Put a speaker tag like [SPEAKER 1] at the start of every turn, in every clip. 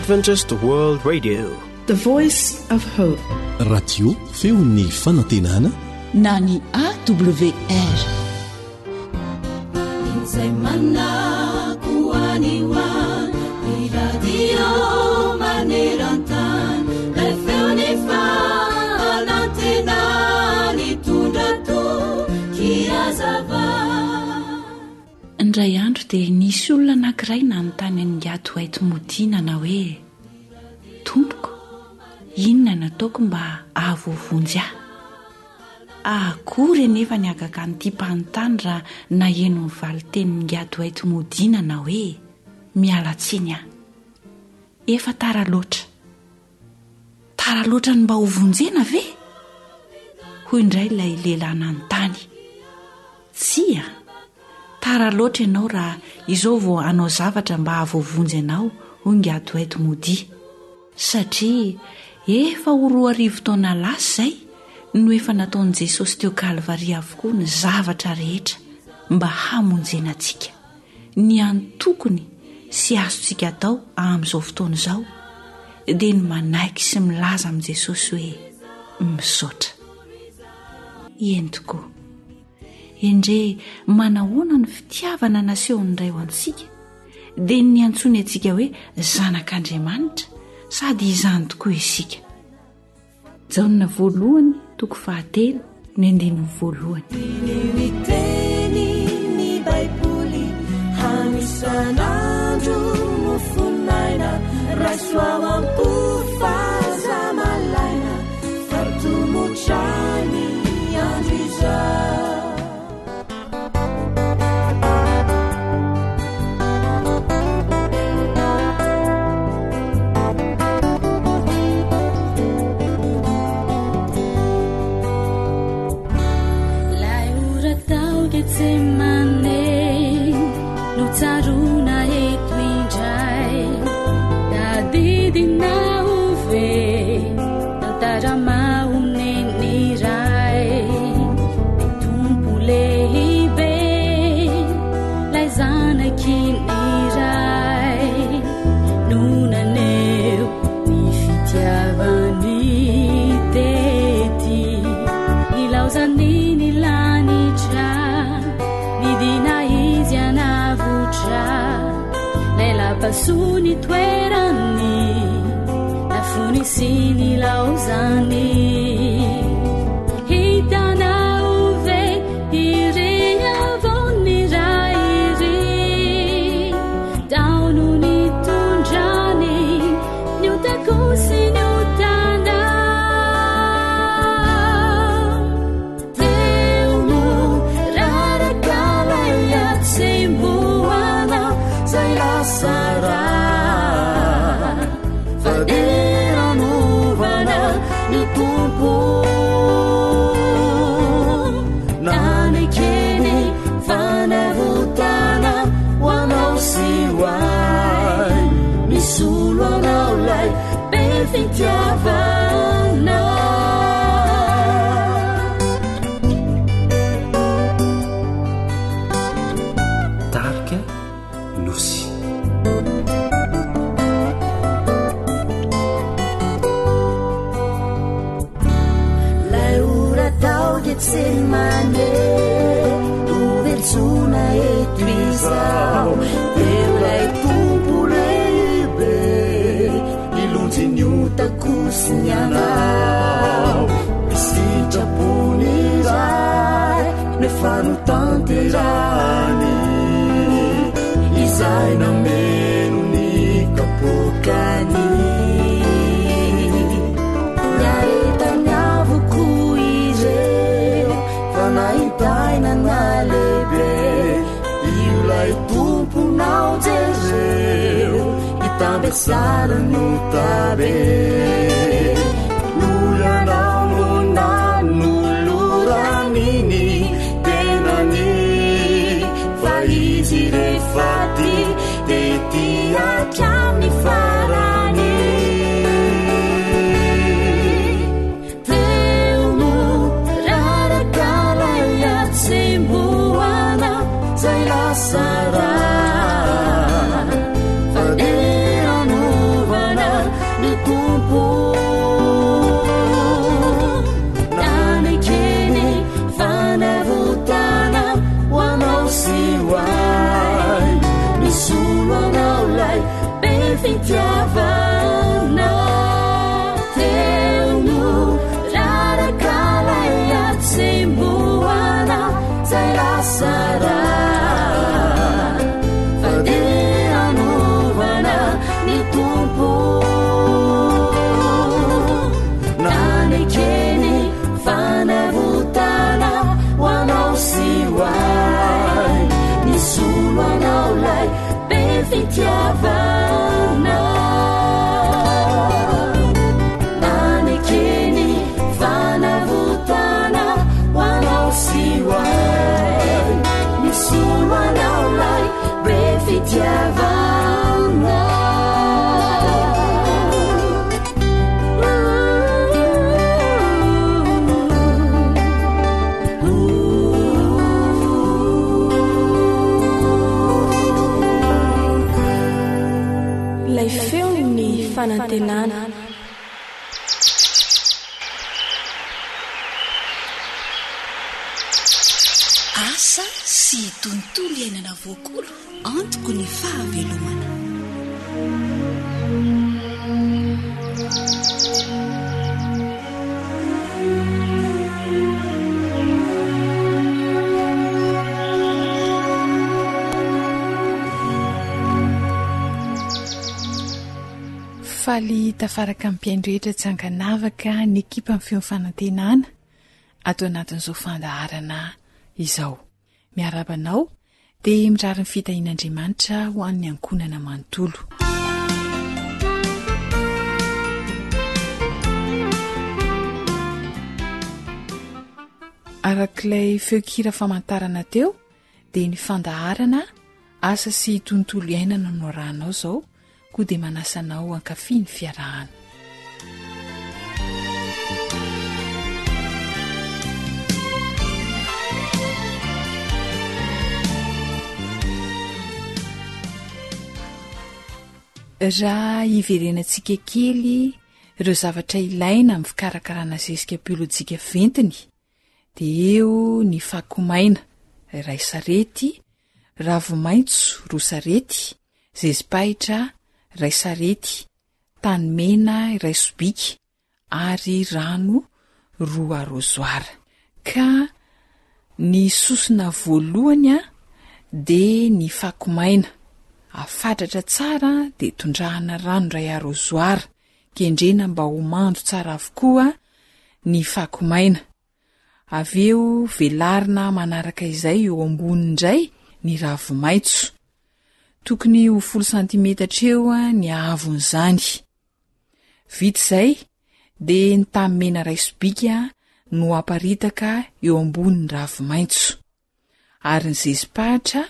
[SPEAKER 1] Adventist World Radio,
[SPEAKER 2] the voice of hope.
[SPEAKER 3] Radio feon'ny fanantenana
[SPEAKER 4] na ny AWR. Indray andro dia nisy olona anankiray nanontany an'ngato haito modinana hoe: tompoko, inona nataoko mba ahavovonjy ahy? Akory nefa ny agaka nyity mpanontany raha naheno mivaly tenin'ngato haito modinana hoe: mialatsiny aho, efa tara loatra ny mba hovonjena ve? Hoy indray ilay lehilahy nanontany: tsia, tara loatra ianao raha izao vao anao zavatra mba ahavovonjy anao, hoy ngato haito mody, satria efa ho 2000 taona lasa izay no efa nataon'i Jesosy teo Kalvaria avokoa ny zavatra rehetra mba hamonjena antsika. Ny antokony sy azontsika atao amin'izao fotoana izao dia ny manaiky sy milaza amin'i Jesosy hoe misaotra. Eny tokoa, endre manahoana ny fitiavana nasehony iray ho antsika dia ny antsony antsika hoe zanak'Andriamanitra, sady izany tokoa isika. Jaonina voalohany toko 7 ny andininy voalohany.
[SPEAKER 5] Miteny ny Baiboly hanisan'andro no fonaina, rasoao ampofaza malaina, fartomotrany andro izao. Pasuni toerani nafuni sini lauzani hitana uve ireya vonni rairi daununi tunjani nyutakusi nyutanda teumu rarakala yatsimbuana zailasa Semane uvetsuna etwisao eulai tumpulebe ilunzinyuta kusinyanao isichapunirai nefanutanterani izai na menu nikapokani naitaina nalebe iulai tumpunau jezeu itambesara nutabe luyanau nunanuluranini tenani faizi refati tetia chamni farani Sara, fadera nuvana
[SPEAKER 2] fanantenana.
[SPEAKER 4] Asa sy tontolo iainana voakolo antoko ny fahavelomana.
[SPEAKER 6] Faly tafaraka amin'ny mpiaindrehetra tsy anganavaka ny ekipa amin'ny fifanantenana atao anatin'izao fandaharana izao. Miarabanao dia mirary ny fitahian'Andriamanitra ho an'ny ankonana manontolo. Arak'ilay feokira famantarana teo dia ny fandaharana asa sy tontolo iainana no rahanao izao koa dia manasanao ankafy ny fiarahana. Raha hiverenantsika kely ireo zavatra ilaina amin'ny fikarakarana zezika biolojika ventiny dia eo ny fakomaina iray sarety, ravomaitso roa sarety, zezipahitra iray sarety, tanimena iray sobika ary rano roa arozoara. Ka ny sosona voalohany dia ny fakomaina. Afatratra tsara dia tondrahana rano iray arozoara kendrena mba ho mando tsara avokoa ny fakomaina. Avy eo velarina manaraka izay eo ambonin'indray ny ravomaitso. Tokony ho 10 santimetatra eo ny ahavon'izany. Vita izay dia ny tanimena iray sobika no aparitaka eo ambonin'ny ravomaitso. Ary ny zezipahitra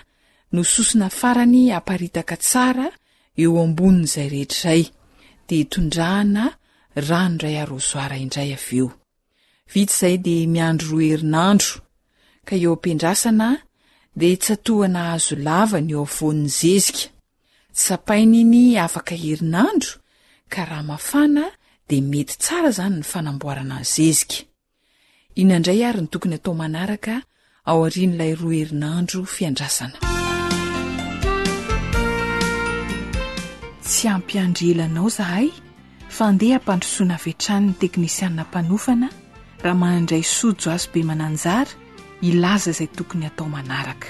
[SPEAKER 6] no sosona farany aparitaka tsara eo ambonin'izay rehetraizay dia tondrahana rano iray arozoara indray avy eo. Vita izay dia miandro 2 herinandro ka eo ampiandrasana dia tsatohana hazo lava ny eo afovoan'ny zezika. Tsapaina iny afaka herinandro ka raha mafana dia mety tsara zany ny fanamboarana ny zezika. Inandray ary ny tokony atao manaraka ao aorian'ilay 2 herinandro fiandrasana. Tsy ampiandrelanao zahay fa andeha hampandrosoana vetrany ny teknisianina mpanofana raha manandray sojo azo be mananjara ilaza izay tokony atao manaraka.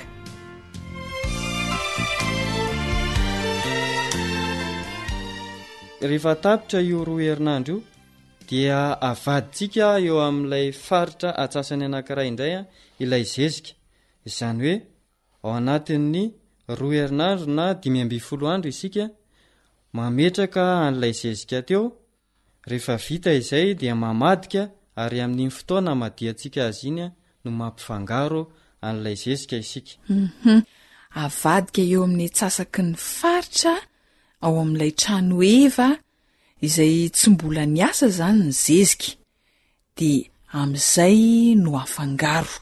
[SPEAKER 7] Rehefa tapitra io 2 herinandro io dia avaditsika eo amin'ilay faritra atsasany anankiray indray ilay zezika. Izany hoe ao anatin'ny 2 herinandro na 15 andro isika mametraka an'ilay zezika teo. Rehefa vita izay dia mamadika ary amin'iny fotoana madiantsika azy iny no mampifangaro an'ilay zezika isika.
[SPEAKER 6] Avadika eo amin'ny atsasaky ny faritra ao amin'ilay trano eva izay tsy mbola niasa zany ny zezika dia amin'izay no afangaro.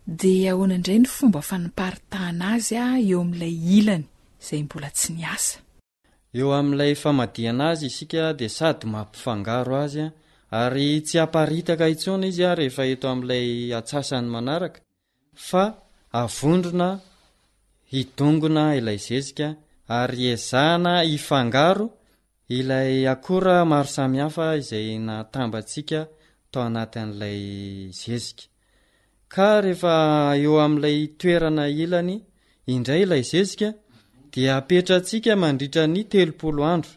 [SPEAKER 6] Dia ahoana indray ny fomba fanamparitahana azy eo amin'ilay ilany izay mbola tsy niasa.
[SPEAKER 7] Eo amin'ilay famadiana azy isika dia sady mampifangaro azy ary tsy aparitaka intsony izy rehefa eto amin'ilay atsasany manaraka fa avondrona hidongona ilay zezika ary ezahana ifangaro ilay akora maro samihafa izay natambatsika tao anatin'ilay zezika. Ka rehefa eo amin'ilay toerana ilany indray ilay zezika dia apetratsika mandritra ny 30 andro.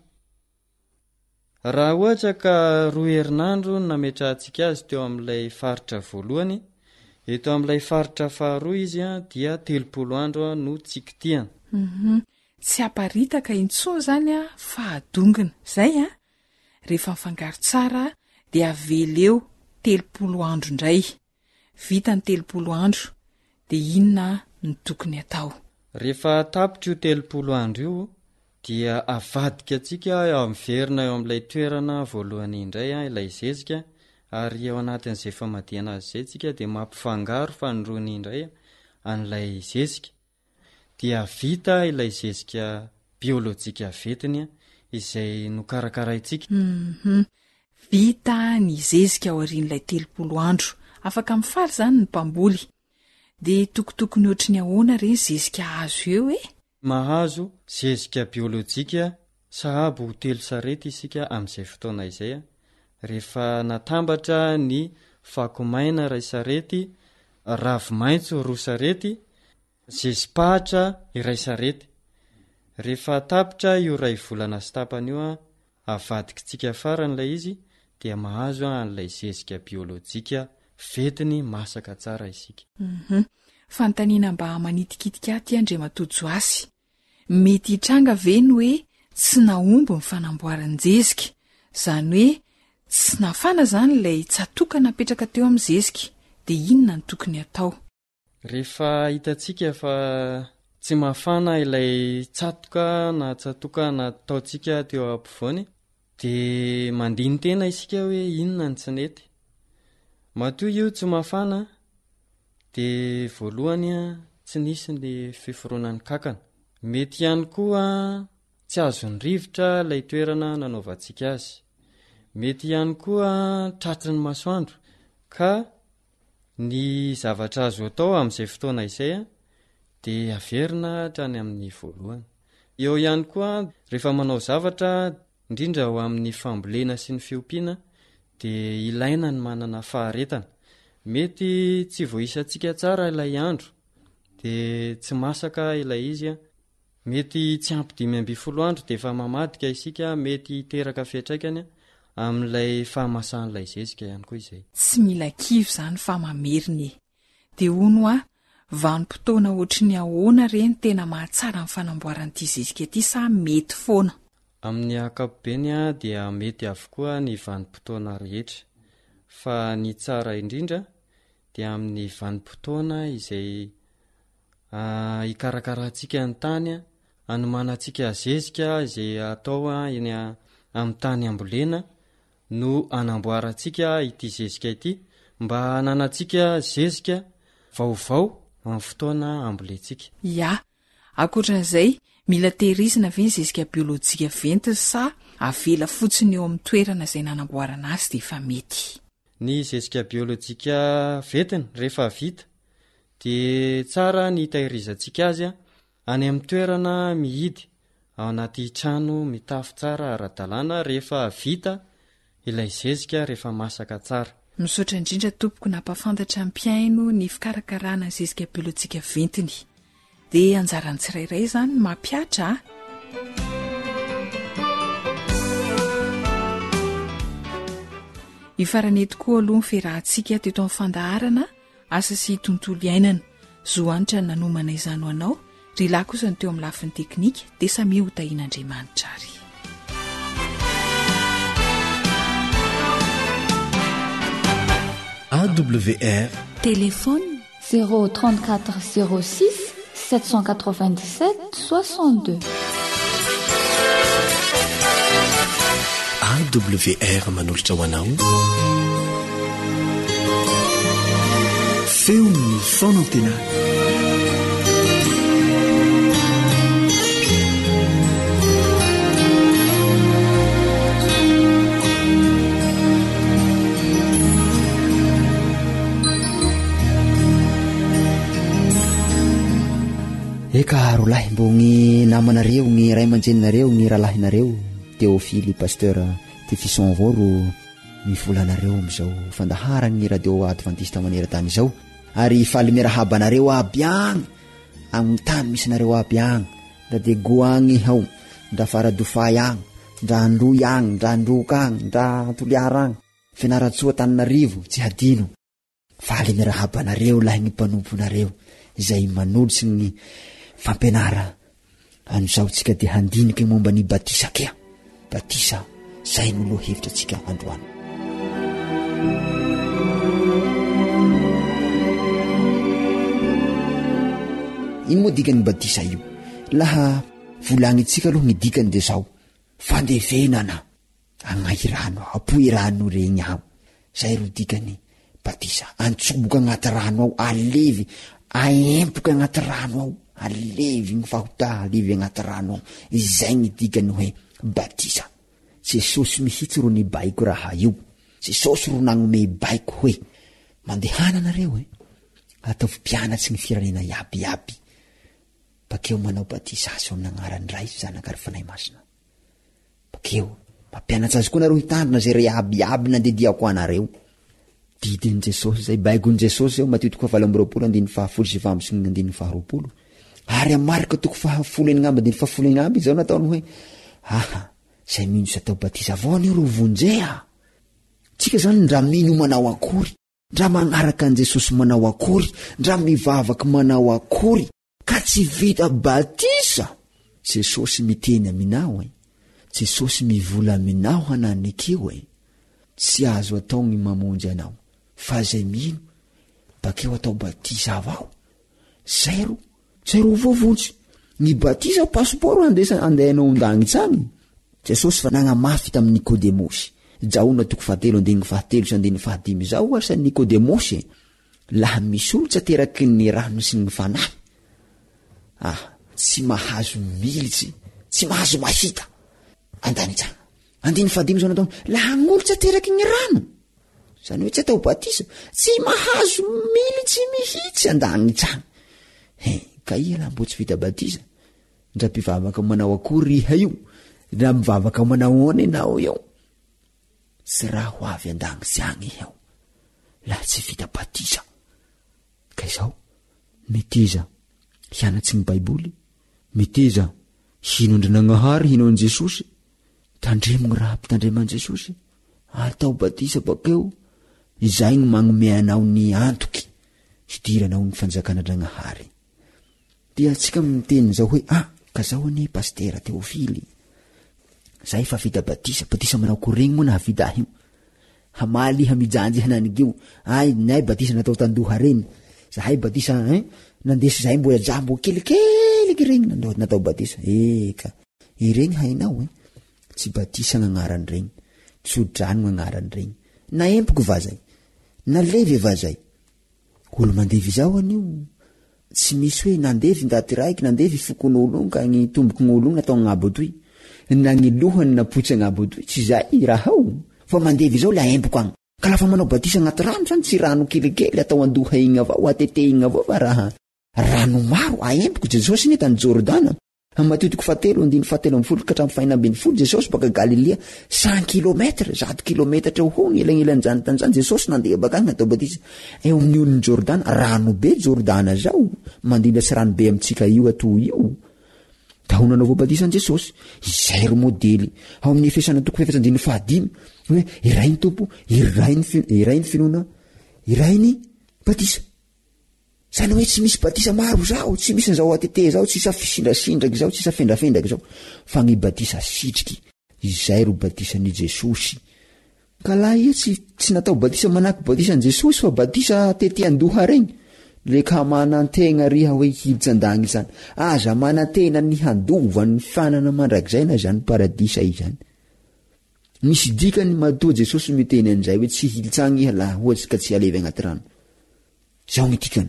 [SPEAKER 7] Raha ohatra ka 2 herinandro nametrahantsika azy teo amin'ilay faritra voalohany, eto amin'ilay faritra faharoa izy dia 30 andro no tsikitiana.
[SPEAKER 6] Tsy aparitaka intsony zany fa adongina. Zay rehefa mifangaro tsara dia aveleo 30 andro indray. Vita ny 30 andro dia inona no tokony atao?
[SPEAKER 7] Rehefa tapitra io 30 andro io dia avadika antsika miverina eo amin'ilay toerana voalohany indray ilay zezika ary ao anatin'izay famadiana azy izay tsika dia mampifangaro fanondroany indray an'ilay zezika dia vita ilay zezika biolojika vetiny izay nokarakaraintsika.
[SPEAKER 6] Vita ny zezika ao arian'ilay 30 andro, afaka mifaly zany ny mpamboly. De tokotokony ohatry ny ahoana reny zezika azo eo e?
[SPEAKER 7] Mahazo zezika biolojika sahabo 3 sarety isika amin'izay fotoana izay. Rehefa natambatra ny fakomaina 2 sarety, ravomaitso 2 sarety, zezipahatra 2 sarety. Rehefa tapitra io 2 volana sy tapany io avadikitsika faran'ilay izy dia mahazo an'ilay zezika biolojika vetiny masaka tsara isika.
[SPEAKER 6] Fantaniana mba manitikitika aty Andriamatojo Asy. Mety hitranga ve ny hoe tsy naomby ny fanamboarany zezika, zany hoe tsy nafana zany ilay tsatoka napetraka teo amin'ny zezika, de inona ny tokony atao?
[SPEAKER 7] Rehefa hitatsika fa tsy mafana ilay tsatoka na tsatoka nataontsika teo ampovoany, de mandiny tena isika hoe inona ny tsy nety. Matoa io tsy mafana, de voalohany tsy nisy ny fiforonan'ny kankana. Mety ihany koa tsy azony rivotra ilay toerana nanaovantsika azy. Mety ihany koa tratry ny masoandro, ka ny zavatra azo atao amin'izay fotoana izay de averina hatrany amin'ny voalohany. Eo ihany koa rehefa manao zavatra indrindra ho amin'ny fambolena sy ny fiompiana, de ilaina ny manana faharetana. Mety tsy voisantsika tsara ilay andro, de tsy masaka ilay izy. Mety tsy ampy 5 andro de efa mamadika isika, mety hiteraka fiantraikany amin'ilay fahamasan'ilay zezika ihany koa izay.
[SPEAKER 6] Tsy mila kivy zany fa mameriny. De hono vanim-potoana ohatry ny ahoana reny tena mahatsara ny fanamboaran'ity zezika ity, sa mety foana?
[SPEAKER 7] Amin'ny ankapobeny dia mety avokoa ny vanim-potoana rehetra, fa ny tsara indrindra dia amin'ny vanim-potoana izay ikarakaratsika ny tany, anomanantsika zezika izay atao eny amin'ny tany ambolena no anamboarantsika ity zezika ity, mba hananatsika zezika vaovao amin'ny fotoana ambolentsika.
[SPEAKER 6] Ya, akoatran'izay mila tehirizina ve ny zezika biolojika venty sa avela fotsiny eo amin'ny toerana izay nanamboarana azy de efa mety?
[SPEAKER 7] Ny zezika biolojika ventina rehefa vita de tsara ny tahirizantsika azy any amin'ny toerana mihidy ao anaty trano mitafo tsara ara-dalàna rehefa vita ilay zezika rehefa masaka tsara.
[SPEAKER 6] Misaotra indrindra tompoko nampafantatra mpiaino ny fikarakarana ny zezika biolojika ventiny. De anjarany tsirairay zany mampiatra. Ifarany tokoa aloha ny fiarahantsika teto amin'ny fandaharana asa sy tontolo iainana. Zoanitra nanomana izany ho anao, ry lahy kosa ny teo amin'ny lafiny teknika, de samy ho tahian'Andriamanitra ary.
[SPEAKER 3] AWR
[SPEAKER 2] Téléphone
[SPEAKER 8] 034 06 797 62.
[SPEAKER 3] AWR manolotra ho anao feon'ny fonantena.
[SPEAKER 9] Eka rolahy mbo gny namanareo gny ray aman-jeninareo gny rahalahinareo Théophile pasteur Tifison voro mivolanareo am'izao fandaharany radio adventiste maneran-tany izao, ary faly miarahaba anareo aby agny amin'ny tany misy nareo aby agny, ndra de goagny ao, ndra faradofay agny, ndra androy agny, ndra androka agny, ndra toliara agny, Fianaratsoa Tananarivo tsy hadino. Faly miarahaba anareo lahy gny mpanomponareo izay manolotsy gny fampianara an'izao tsika de handiniky momba ny batisa kea. Batisa zay no loha hevitra tsika androany. Ino moa dikany batisa io? Laha volagnitsika aloha ny dikany de zao: fandevenana agnay rano, apoy rano regny ao. Zay ro dikany batisa. Antsoboka agnaty rano ao, alevy, aempoka agnaty rano ao, alevy ny fahota, alevy agnaty rano ao. Izay ny dikany hoe batisa. Jesosy mihitsy ro ny baiko raha io. Jesosy ro nagnome baiko hoe mandehana nareo ataovy mpianatsy ny firenena iabiaby. Bakeo manao batisa azy amin'ny anaran'ny Ray Zanaka ary Fanahy Masina. Bakeo mampianatra azy koa nareo hitandrina zay iabiaby nandediako anareo. Didin'i Jesosy zay baikon'i Jesosy eo Mateo 7:17-20. Ary amarika 10:11 zao nataony hoe zay mino atao batisa avao io ro vonjea. Tsika zany ndra mino manao akory, ndra magnaraka an Jesosy manao akory, ndra mivavaky manao akory ka tsy vita batisa. Jesosy miteny aminao Jesosy mivola aminao hananekeo tsy azo atao ny mamonjy anao fa zay mino bakeo atao batisa avao. Zay ro vovontsy ny batisa passport andehanao ondagnitsany. Jesosy fa nagnamafy tamin'ny Nikodemosy. Jaona 7:7-5 zao asa Nikodemosy laha misy olo tsy ateraky ny rano sy ny fanahy tsy mahazo militsy, tsy mahazo mahita andanitsana. 5 zao natao laha gn'olo tsy ateraky ny rano zany hoe tsy atao batisa tsy mahazo militsy mihitsy andanitsana. Ka ia mbo tsy vita batisa. Ndra mpivavaka manao akory iha io, ndra mivavaka manao ony enao eo, tsy raha ho avy andagny sy agny eo laha tsy vita batisa. Ka izao miteza hianatsy ny baiboly, miteza hino andrinanahary, hino an Jesosy, tandremogny raha mpitandreman Jesosy, atao batisa bakeo. Izay ny magnome anao ny antoky hidiranao ny fanjakan'andrinahary. Dia tsika miteny zao hoe ka zao ane pastera Teofily zay fa vita batisa manao koregny moa na havita io hamaly hamijanjy hananigio nay batisa natao tandoha reny, zahay batisa nandesy zahay mbola jambo kelikeliky regny natao batisa. Eka iregny hainao tsy batisa gn'agnarany regny, tsodrano gn'agnarany regny, na empoko vazay na levy vazay. Olo mandevy zao anio tsy misy hoe nandevy ndaty raiky, nandevy fokon'olo ka gny tomboky gn'olo natao agnabo toy na gny lohany napotsy agnabo toy, tsy zay raha ao fa mandevy zao la empoko agny. Ka lafa manao batisa agnaty rano zany tsy rano kelikely atao andoha igny avao, atete igny avao fa raha rano maro aempoko. Jesosy ny tany Jordana Mateo 7:17-20 Jesosy baka Galilea 100 kilometra, 100 kilometatra ho ny elanelany zany tany zany Jesosy nandeha baka agny natao batisa eo amin'ny olon'ny Jordana. Rano be Jordana zao mandila sy rano be amitsika io ato io. Tahona nanao batisa an Jesosy. Izay ro modely ao amin'ny Efesana 4:5 hoe iray ny tompo, iray ny finoana, iray ny batisa. Zany hoe tsy misy batisa maro zao, tsy misy zao atete zao, tsy isa fisindrasindraky zao, tsy isa fendrafendraky zao, fa ny batisa sitriky. Izay ro batisa ny Jesosy. Ka laha io tsy natao batisa manaky batisa ny Jesosy fa batisa tete andoha regny. Leka manantegna riha hoe hiditsy andagny zany. Aza manantena ny handova ny fanana mandrakizay na zany paradisa izany. Misy dikany matoa Jesosy miteny an'izay hoe tsy hilitsagny iha laha ohatsy ka tsy alevy agnaty rano. Zao ny dikany.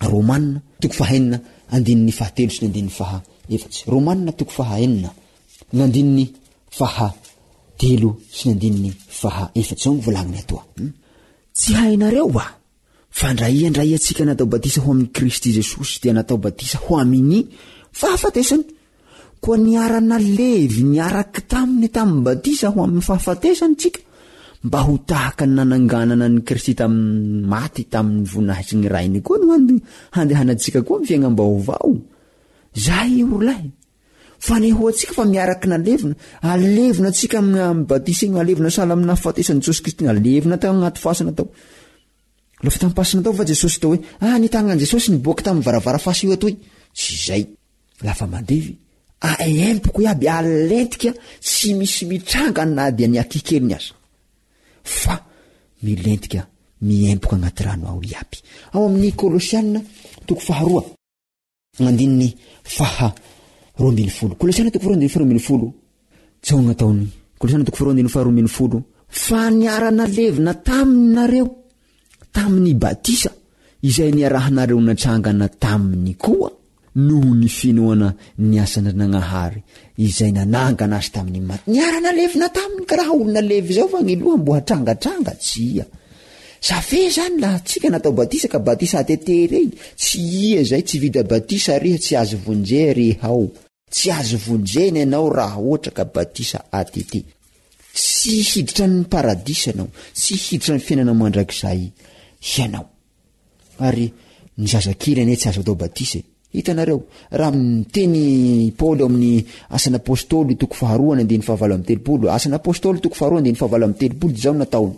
[SPEAKER 9] Romanina 9:7-4. Romanina 9:7-4. Zao ny volagniny atoa. Tsy hainareo fa ndraia tsika natao batisa ho amin'ny Kristy Jesosy dia natao batisa ho amin'ny fahafatesany. Koa niarana levy niaraky tamin'ny batisa ho amin'ny fahafatesany tsika mba ho tahaka ny nananganana ny Kristy tamin'ny maty tamin'ny voninahitsy ny rainy koa no handehanantsika koa fiainam-baovao. Zay io rolahy. Fa nehoantsika fa miaraky nalevina, alevina tsika amin'ny batisa igny, alevina sala amina fahafatesany Jesosy Kristy, alevina tao agnaty fasana tao. Lafa tampasina tao fa Jesosy tao hoe ny tagnan'i Jesosy niboaka tamin'ny varavara fasy io atoy. Tsy zay. Lafa mandevy empoko iaby alentika tsy misy mitranga na dia ny akikeliny aza. Fa milentika miempoka agnaty rano ao iaby. Ao amin'ny Kolosianina 2:2. Kolosianina 2:2. Zao nataony Kolosianina 2:2. Fa niarana levina taminareo tamin'ny batisa izay niarahanareo natrangana taminy koa noho ny finoana ny asana nagnahary izay nanangana azy tamin'ny maty niarana levina taminy ka raha olona levy zao fa gnyloha mbo hatrangatranga tsia safe zany laha tsika natao batisa ka batisa atete reny tsy ia zay tsy vida batisa reha tsy azo vonje rehao tsy azo vonjeny ianao raha ohatra ka batisa atete tsy hiditra ny paradisa anao tsy hiditra ny fiainana mandrakizay ianao ary ny zazakely ane tsy azo atao batisa hitanareo raha miteny Paoly amin'ny asana apôstôly toko 2:7 asana apôstôly toko 2:7 zao nataony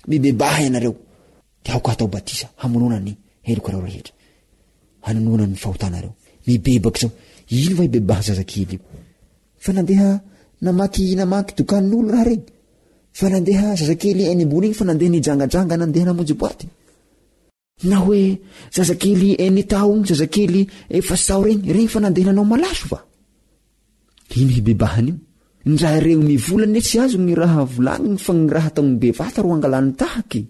[SPEAKER 9] mibebaha ianareo de aoka atao batisa hamonona ny heloka reo rehetra hanonona ny fahotanareo mibebaky zao ino va ibebaha zazakely io fa nandeha namaky dokan'olo raha regny fa nandeha zazakely eny ambony igny fa nandeha nijangadrangana nandeha namonjy boaty na hoe zazakely eny tao zazakely efasao regny fa nandeha nanao malaso va ino hibebahany io ny raha reo mivolany tsy azo ny raha volagniny fa ny raha ataon'ny bevata ro angalany tahaky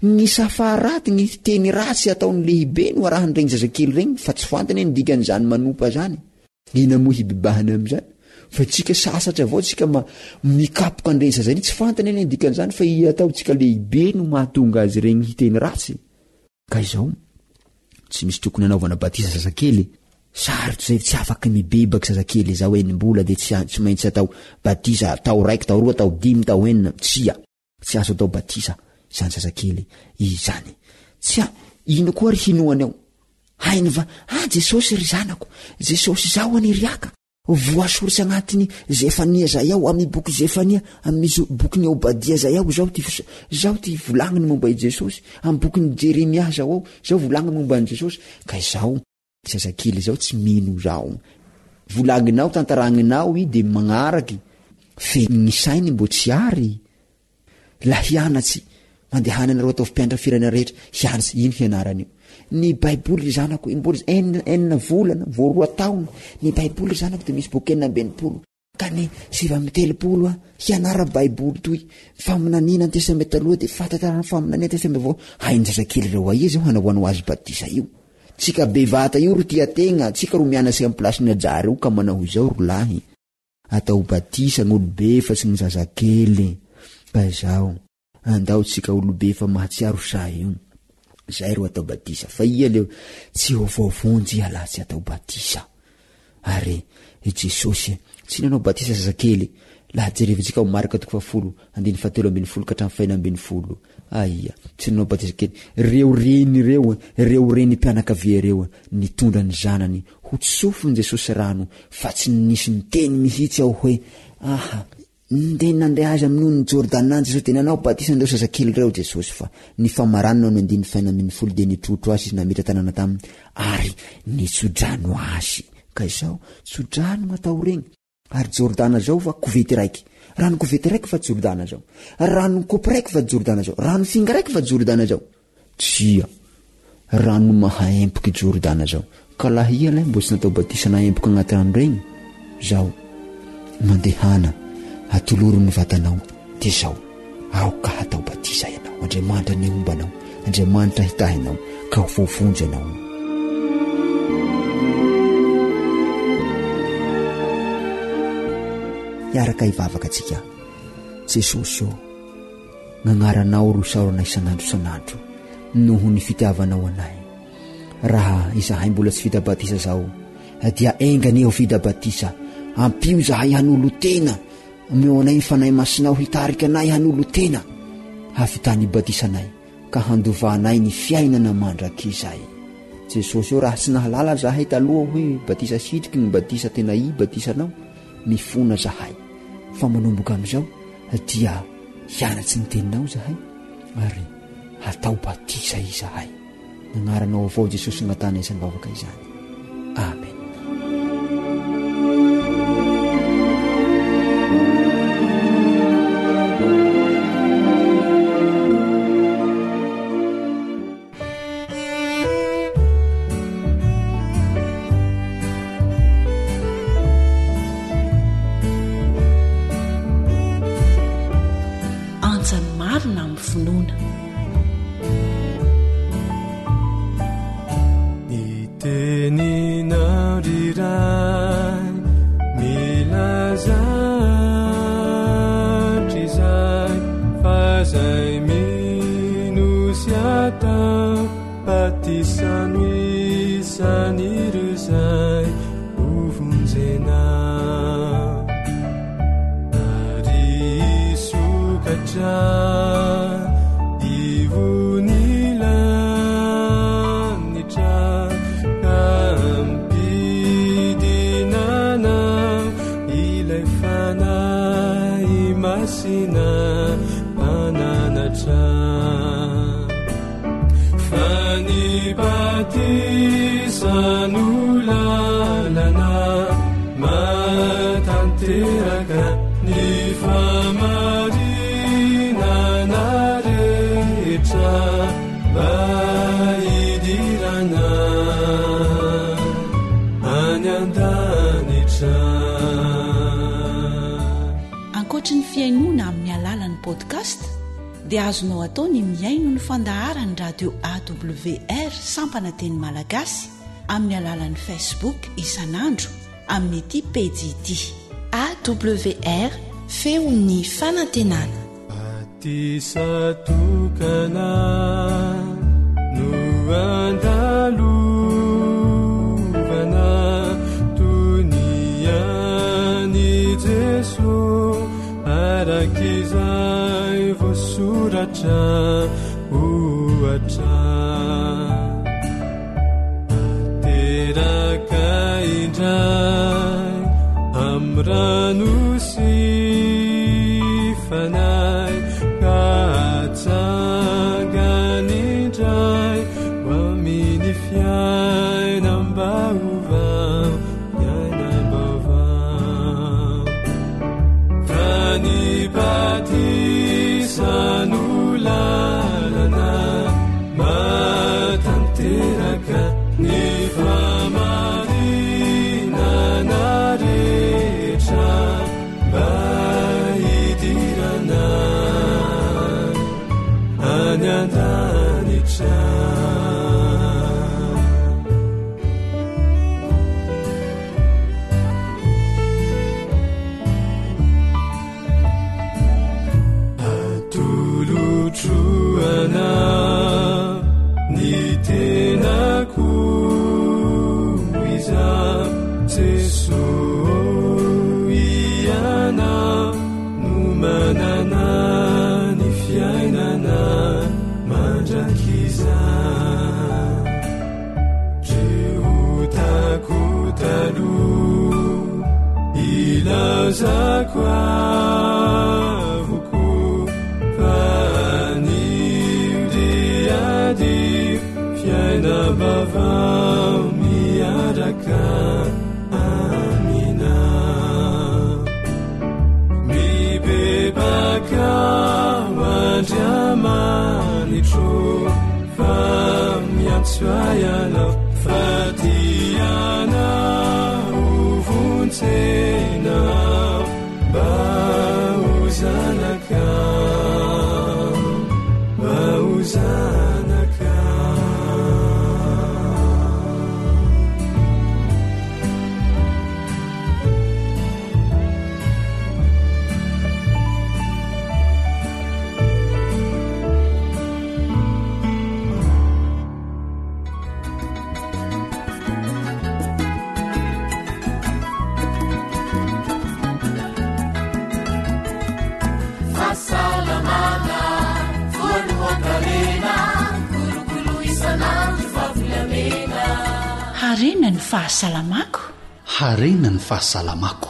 [SPEAKER 9] ny safaraty ny teny ratsy ataon'ny lehibe no arahany regny zazakely regny fa tsy fantany ny dikan'izany manompa zany ina moa hibebahany am'izany fa tsika sasatra avao tsika mikapoka andreny zazany tsy fantany ny dikan'izany fa ataotsika lehibe no mahatonga azy regny hiteny ratsy ka izao tsy misy tokony anaovana batisa zazakely sarotry zay tsy afaky mibebaky zazakely zao enimbola de tsy maintsy atao batisa tao raiky tao roa tao dimy tao enina tsy azo atao batisa zany zazakely izany tsy ino koa ry hinoany ao hainy va Jesosy ry zanako Jesosy zao any riaka voasoritsy agnatiny Zefania zay ao amin'ny boky Zefania amin'ny bokyny Obadia zay ao zao ty volagniny momba i Jesosy amin'ny bokyny Jeremia zao volagniny momba i Jesosy ka izao zazakely zao tsy mino zao volagninao tantaragninao i de magnaraky fe ny sainy mbo tsy ary la hianatsy mandehana anareo atao mpianatra firana rehetra hianatsy ino hianarany io ny baiboly zanako mbola enina volana vo 2 taona ny baiboly zanako de misy boky 9 ka ny 7 hianara baiboly toy faminanina ny testameta aloha de fatatarana faminanina testameta vao hainy zazakely reo aiza zao hanaoanao azy batisa io tsika bevata io ro tiategna tsika ro mianasy amin'ny plasiny ajary io ka manao izao ro lahy atao batisa gn'olobe fa tsy ny zazakely ka izao andao tsika olobe fa mahatsiaro say io zay ro atao batisa fa ia leo tsy ovovonjy ala tsy atao batisa ary Jesosy tsy nanao batisa zazakely laha jerevintsika ao marika toko 10:17 ka hatramin'ny 20 aia tsy nanao batisa kely reo reny mpianakavia reo nitondra ny zanany ho tsofony Jesosy rano fa tsy nisy miteny mihitsy ao hoe nde nandeha azy amin'ny Jordan Jesosy de nanao batisa ndreo zazakely reo Jesosy fa ny famaranana no 9:20 de nitrotro azy izy namitra tanàna taminy ary nitsodrano azy ka izao tsodrano natao regny ary Jordana zao fa kovety raiky rano kovety raiky fa Jordana zao rano kopy raiky fa Jordana zao rano finga raiky fa Jordana zao tsia rano mahaempoky Jordana zao ka laha ia lay mbo tsy natao batisa na empoky agnaty rano regny zao mandehana atoloro ny vatanao de zao aoka hatao batisa ianao Andriamanitra ny ombanao Andriamanitra hitahinao ka ho fofonjy ianao iaraka ivavaka atsika Jesosy o gn'agnaranao ro saorana isan'andro san'andro noho ny fitiavanao anay raha izahay mbola tsy vita batisa zao dia engany eo vita batisa ampio zahay hanolo tena meo anay fanay masinao hitarika anay hanolo tena havitany batisanay ka handovanay ny fiainana mandrakizay Jesosy io raha tsy nahalala zahay taloha hoe batisa sitriky ny batisa tena batisanao mifona zahay fa manomboka am'izao dia hianatsy ny teninao zahay ary hatao batisa izahay nagnaranao avao Jesosy gnatany isan'ny vavaka izany amen.
[SPEAKER 5] patisanizanirezay uvunzena arisukatra divunilanitra kampidinana ilay fanay masina ananatra fanibatisanulalana matanteraka ny famarinana rehetra maidirana any andanitra.
[SPEAKER 4] Ankoatra ny fiainoana amin'ny alalan'ny podcast dia azonao atao ny miaino ny fandaharany radio AWR sampana teny malagasy amin'ny alalan'ny Facebook isanandro amin'ny ity pejy ity AWR feon'ny fanantenana.
[SPEAKER 5] Atisatokana no andalovana toniany Jesu arakizay vosuratra ohatra ateraka indray amrano sy fanay ka atsanganindray waminy fiainambahova patisanulalana matanteraka ny famarinana rehetra maidirana any andanitra. Truana ny tenako iza Jesu iana no manana ny fiainana mandrakiza jeotako taloha ilazako fiaina bava miaraka amina mibebaka mandriamanitro fa miantsoayana fatiana uvontsena mba ozanaka mba ozanaka.
[SPEAKER 4] Harena ny fahasalamako.
[SPEAKER 10] Harena ny fahasalamako.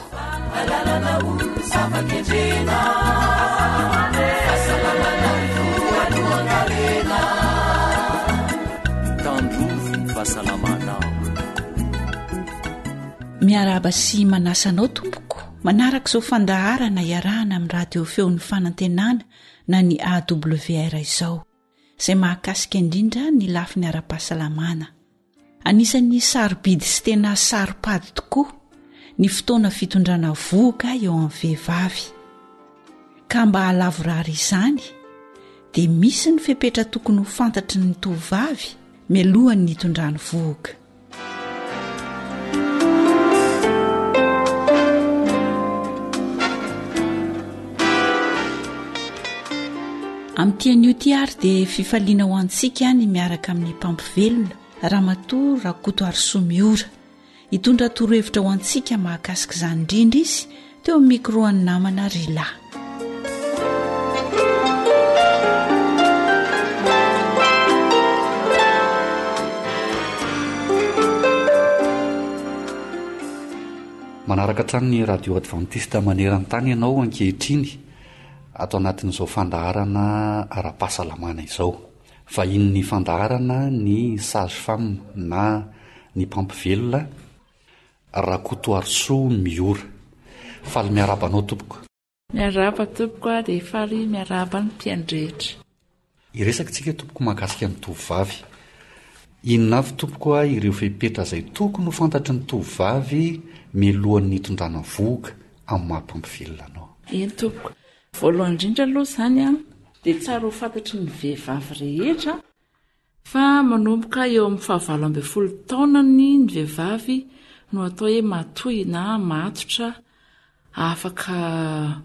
[SPEAKER 4] Miaraba sy manasanao tompoko. Manaraka izao fandaharana iarahana amin'ny radio feon'ny fanantenana na ny AWR izao, izay mahakasika indrindra ny lafiny ara-pahasalamana. Anisan'ny sarobidy sy tena saropady tokoa ny fotoana fitondrana vohoka eo amin'ny vehivavy. Ka mba halavorary izany dia misy ny fepetra tokony ho fantatry ny tovavy mialohan'ny hitondrany vohoka. amin'ny tian'io ty ary dia fifaliana ho antsika ny miaraka amin'ny mpampivelona ramatoa Rakoto Arsoa Miora hitondra torohevitra ho antsika mahakasika izany indrindra izy teo amin'ny micro any namana Rila.
[SPEAKER 10] Manaraka trano ny radio adventiste maneran-tany ianao ankehitriny ato anatin'izao fandaharana ara-pahasalamana izao. Vahin'ny fandaharana ny sage-femme na ny mpampivelona Rakoto Arsoa Miora. Faly miarabanao tompoko.
[SPEAKER 6] Miaraba tompoko dia faly miaraba ny mpiandrehetra.
[SPEAKER 10] Iresaka tsika tompoko mahakasika ny tovovavy. Inona avy tompoko ireo fepetra izay tokony ho fantatry ny tovovavy mialohan'ny hitondrana voga amin'ny maha-mpampivelona anao?
[SPEAKER 6] Eny tompoko. Voalohany indrindra aloha izany dia tsara ho fantatry ny vehivavy rehetra fa manomboka eo amin'ny 17 taonany ny vehivavy no atao hoe matoy na matotra afaka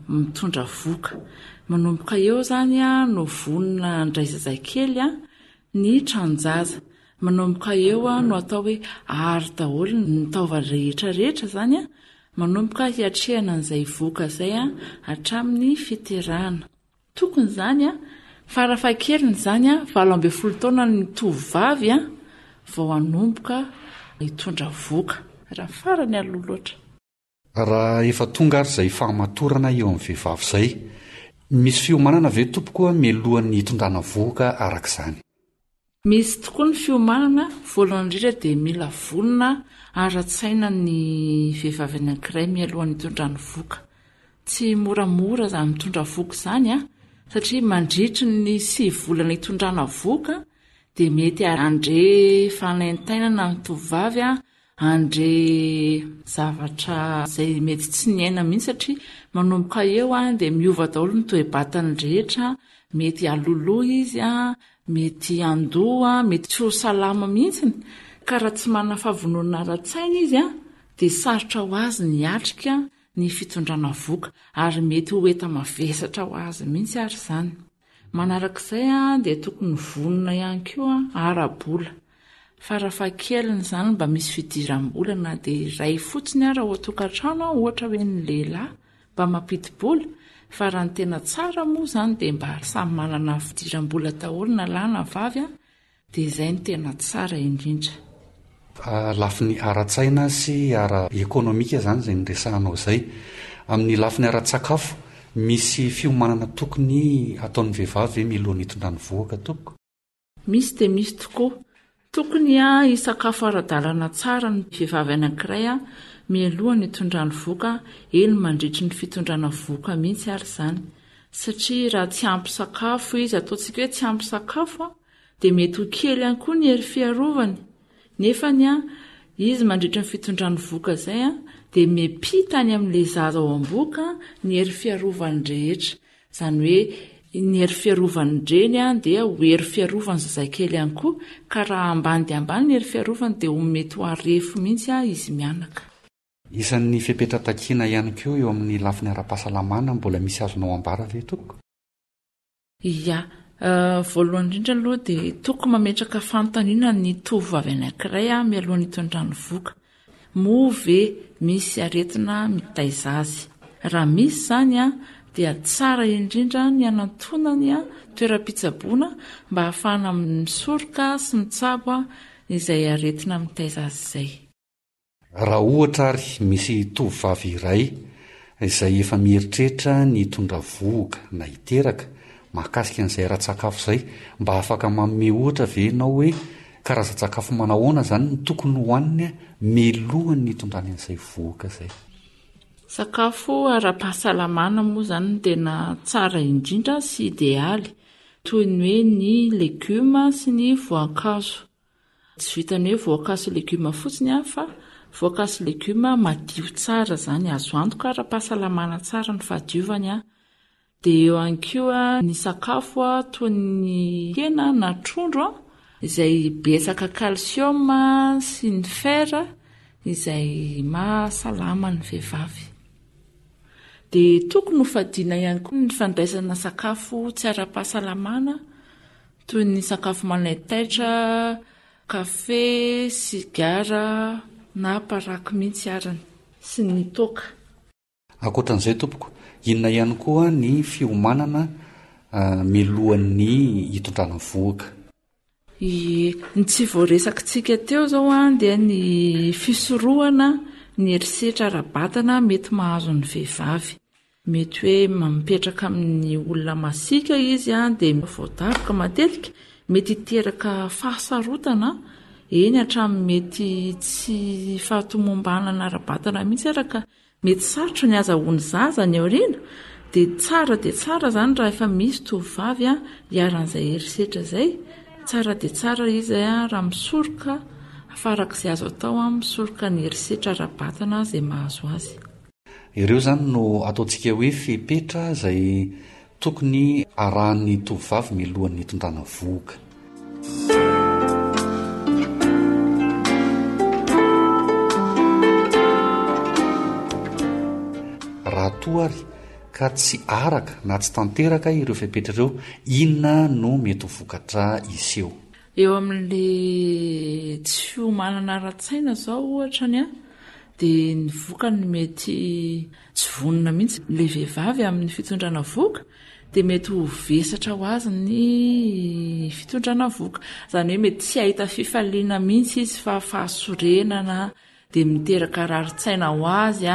[SPEAKER 6] mitondra voga. Manomboka eo izany no vonona ndray zazakely ny tranjaza. Manomboka eo no atao hoe ary daholo ny taova rehetrarehetra izany manomboka hiatrehana an'izay voga izay hatramin'ny fiterahana. Tokony izany farafahakeliny izany 17 taona ny tovovavy vao hanomboka hitondra voga raha farany aloha loatra.
[SPEAKER 10] Raha efa tonga ary izay fahamatorana eo amin'ny vehivavy izay, misy fiomanana ve tompoko mialohan'ny hitondrana voga arak'izany?
[SPEAKER 6] Misy tokoa ny fiomanana. Voalohany indrindra dia mila vonona ara-tsaina ny vehivavy anankiray mialohan'ny hitondrana voga. Tsy moramora izany mitondra voga izany satria mandritry ny 9 volana hitondrana voga dia mety andre fanaintainana ny tovovavy andre zavatra izay mety tsy niaina mihitsy satria manomboka eo dia miova daholo ny toe-batany rehetra, mety aloloha izy mety andoha, mety tsy ho salama mihitsy. Ka raha tsy manana fahavonona ara-tsaina izy dia sarotra ho azy ny atrika ny fitondrana voga ary mety ho eta mavesatra ho azy mihitsy ary izany. Manarak'izay dia tokony vonona ihany koa ara-bola. Farafahakeliny izany mba misy fidiram-bolana dia iray fotsiny raha ho tokantrano ohatra hoe ny lehilahy mba mampidi-bola. Fa raha ny tena tsara moa izany dia mba samy manana fidiram-bola daholo na lahy na vavy dia izay ny tena tsara indrindra.
[SPEAKER 10] Lafiny ara-tsaina sy ara-ekônomika izany izay niresahanao izay. Amin'ny lafiny ara-tsakafo misy fiomanana tokony ataon'ny vehivavy mialohan'ny hitondrana voga tompoko?
[SPEAKER 6] Misy dia misy tokoa. Tokony hisakafo ara-dalàna tsara ny vehivavy anankiray mialohan'ny hitondrana voga, eny mandritry ny fitondrana voga mihitsy ary izany. Satria raha tsy ampy sakafo izy, ataontsika hoe tsy ampy sakafo dia mety ho kely ihany koa ny hery fiarovany. Nefany izy mandritry ny fitondrana voga izay dia miampita any amin'ilay zaza ao am-boka ny hery fiarovany rehetra. Izany hoe ny hery fiarovany dreny dia ho hery fiarovany zazakely ihany koa, ka raha ambany dia ambany ny hery fiarovany dia ho mety ho arefo mihitsy izy mianaka.
[SPEAKER 10] Isan'ny fepetra takiana ihany koa eo amin'ny lafiny ara-pahasalamana mbola misy azonao ambara ve tompoko?
[SPEAKER 6] Ia, voalohany indrindra aloha dia tokony mametraka fanontaniana ny tovovavy anankiray mialohan'ny hitondrana voga. Moa ve misy aretina mitaiza azy? Raha misy izany dia tsara indrindra ny anantonany toeram-pitsaboana mba ahafahana misoroka sy mitsabo izay aretina mitaiza azy izay.
[SPEAKER 10] Raha ohatra ary misy tovovavy iray izay efa mieritreritra ny hitondra voga na hiteraka mahakasika an'izay ara-tsakafo izay, mba afaka manome ohatra ve ianao hoe karazan-tsakafo manahoana izany ny tokony hohaniny mialohan'ny hitondrana an'izay voga izay?
[SPEAKER 6] Sakafo ara-pahasalamana moa izany no tena tsara indrindra sy idealy, toy ny hoe ny legioma sy ny voankazo. Tsy vitany hoe voankazo sy legioma fotsiny fa voankazo sy legioma madio tsara izany, azo antoka ara-pahasalamana tsara ny fahadiovany. Dia eo ihany koa ny sakafo toy ny hena na trondro izay betsaka calcium sy ny fer izay mahasalama ny vehivavy.
[SPEAKER 4] dia tokony hofadiana ihany koa ny fandraisana sakafo tsy ara-pahasalamana toy ny sakafo manaitaitra, kafe, sigara na paraky mihitsy arany sy ny toaka.
[SPEAKER 10] Ankoatran'izay tompoko, inona ihany koa ny fiomanana milohan'ny hitondrana vohoka?
[SPEAKER 4] Ny tsy voaresakintsika teo zao dia ny fisorohana ny herisetra ara-batana mety mahazo ny vehivavy. Mety hoe mipetraka amin'ny olona masika izy dia voadaboka matetika, mety hiteraka fahasarotana eny hatramin'ny mety tsy fahatomombanana ara-batana mihitsy araka mety sarotro ny azahoany zaza ny aoriana. Dia tsara zany raha efa misy tovovavy hiaran'izay herisetra izay, tsara dia tsara izy raha misoroka farak'izay azo atao misoroka ny herisetra ara-batana izay mahazo azy.
[SPEAKER 10] Ireo zany no ataontsika hoe fepetra izay tokony arahan'ny tovovavy milohan'ny hitondrana vohoka. Raha toary ka tsy araka na tsy tanteraka ireo fepetra ireo, inona no mety ho vokatra iseho?
[SPEAKER 4] Eo amin'le tsy fiomanana ara-tsaina zao ohatrany dia ny vokany mety tsy vonona mihitsy le vehivavy amin'ny fitondrana vohoka, dia mety ho vesatra ho azy ny fitondrana vohoka. Izany hoe mety tsy ahita fifaliana mihitsy izy fa fahasorenana, dia miteraka rarin-tsaina ho azy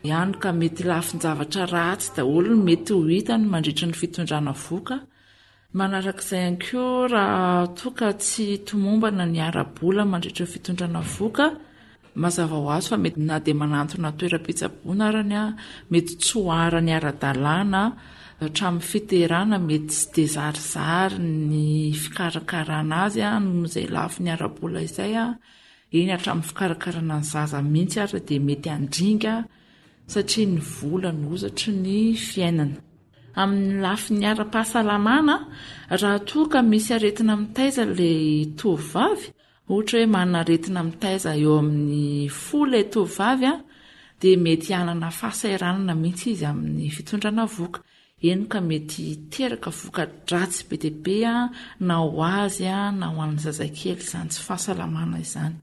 [SPEAKER 4] ihany ka mety lafin-javatra ratsy daholo ny mety ho hitany mandritra ny fitondrana vohoka. Manarak'izay ihany koa raha toa ka tsy tomombana ny ara-bola mandritra ny fitondrana vohoka, mazava ho azy fa mety na dia manantona toeram-pitsaboana arany, mety tsy ho arany ara-dalàna hatramin'ny fiterana, mety tsy dia zarizary ny fikarakarana azy noho izay lafiny ara-bola izay eny hatramin'ny fikarakarana ny zaza mihitsy ary dia mety handringa satria ny vola no ozatry ny fiainana. Amin'ny lafiny ara-pahasalamana, raha toa ka misy aretina mitaiza ilay tovovavy, ohatra hoe manana aretina mitaiza eo amin'ny fo ilay tovovavy dia mety hanana fahasairanana mihitsy izy amin'ny fitondrana vohoka. Eny ka mety teraka voka-dratsy be dia be na ho azy na ho an'ny zazakely izany tsy fahasalamana izany.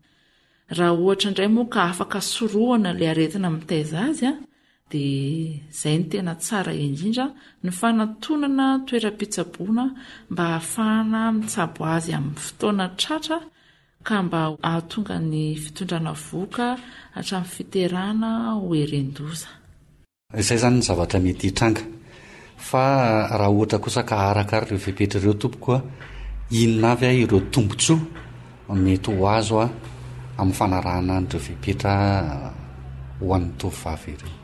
[SPEAKER 4] Raha ohatra indray moa ka afaka sorohana ilay aretina mitaiza azy dia izay ny tena tsara indrindra ny fanantonana toeram-pitsaboana mba ahafahana mitsabo azy amin'ny fotoana tratra ka mba ahatonga ny fitondrana vohoka hatramin'ny fiterana ho herendoza.
[SPEAKER 10] Izay zany ny zavatra mety hitranga. Fa raha ohatra kosa ka araka ireo fepetra ireo tompoko, inona avy ireo tombontsoa mety ho azo amin'ny fanarahana ireo fepetra ho an'ny tovovavy ireo?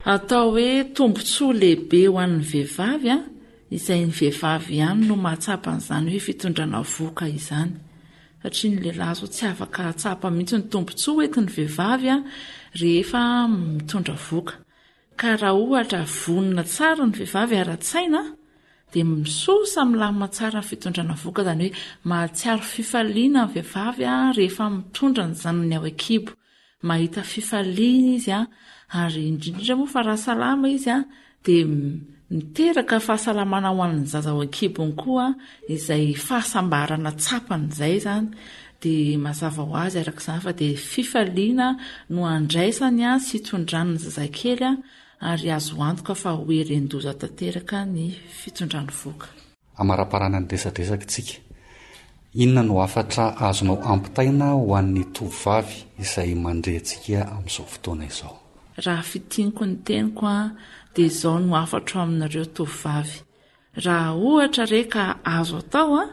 [SPEAKER 4] Atao hoe tombontsoa lehibe ho an'ny vehivavy izay ny vehivavy ihany no mahatsapan'izany hoe fitondrana vohoka izany, satria ny lehilahy zao tsy afaka hatsapa mihitsy ny tombontsoa entin'ny vehivavy rehefa mitondra vohoka. Ka raha ohatra vonona tsara ny vehivavy ara-tsaina dia misosa milamina tsara ny fitondrana vohoka, izany hoe mahatsiaro fifaliana ny vehivavy rehefa mitondra ny zanany ao an-kibo, mahita fifaliana izy ary indrindra moa fa raha salama izy dia miteraka fahasalamana ho an'ny zaza ao an-kibony koa izay fahasambarana tsapany izay zany. Dia mazava ho azy arak'izany fa dia fifaliana no andraisany sy hitondrany ny zazakely ary azo antoka fa ho herendoza tanteraka ny fitondrany vohoka.
[SPEAKER 10] Amara-parana ny resadresaka tsika, inona no afatra azonao ampitaina ho an'ny tovovavy izay mandrehantsika amin'izao fotoana izao?
[SPEAKER 4] Raha fitianiko ny teniko dia izao no afatra aminareo tovovavy. Raha ohatra reka azo atao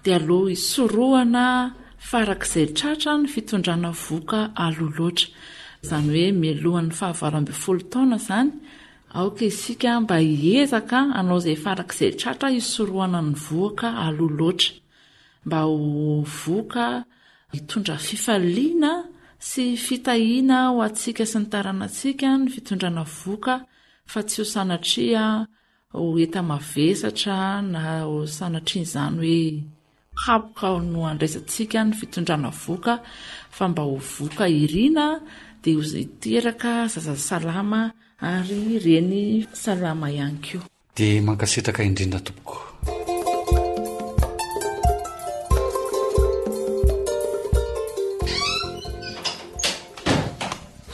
[SPEAKER 4] dia aloha hisorohana farak'izay tratra ny fitondrana vohoka aloha loatra. Izany hoe mialohan'ny 12 taona izany, aoka isika mba hiezaka anao izay farak'izay tratra hisorohana ny vohoka aloha loatra, mba ho vohoka hitondra fifaliana sy fitahiana ho antsika sy ny taranantsika ny fitondrana vohoka, fa tsy ho sanatria ho enta-mavesatra na ho sanatria izany hoe hapoka no andraisantsika ny fitondrana vohoka, fa mba ho vohoka irina dia ho hiteraka zaza salama ary reny salama ihany koa.
[SPEAKER 10] dia mankasitraka indrindra tompoko.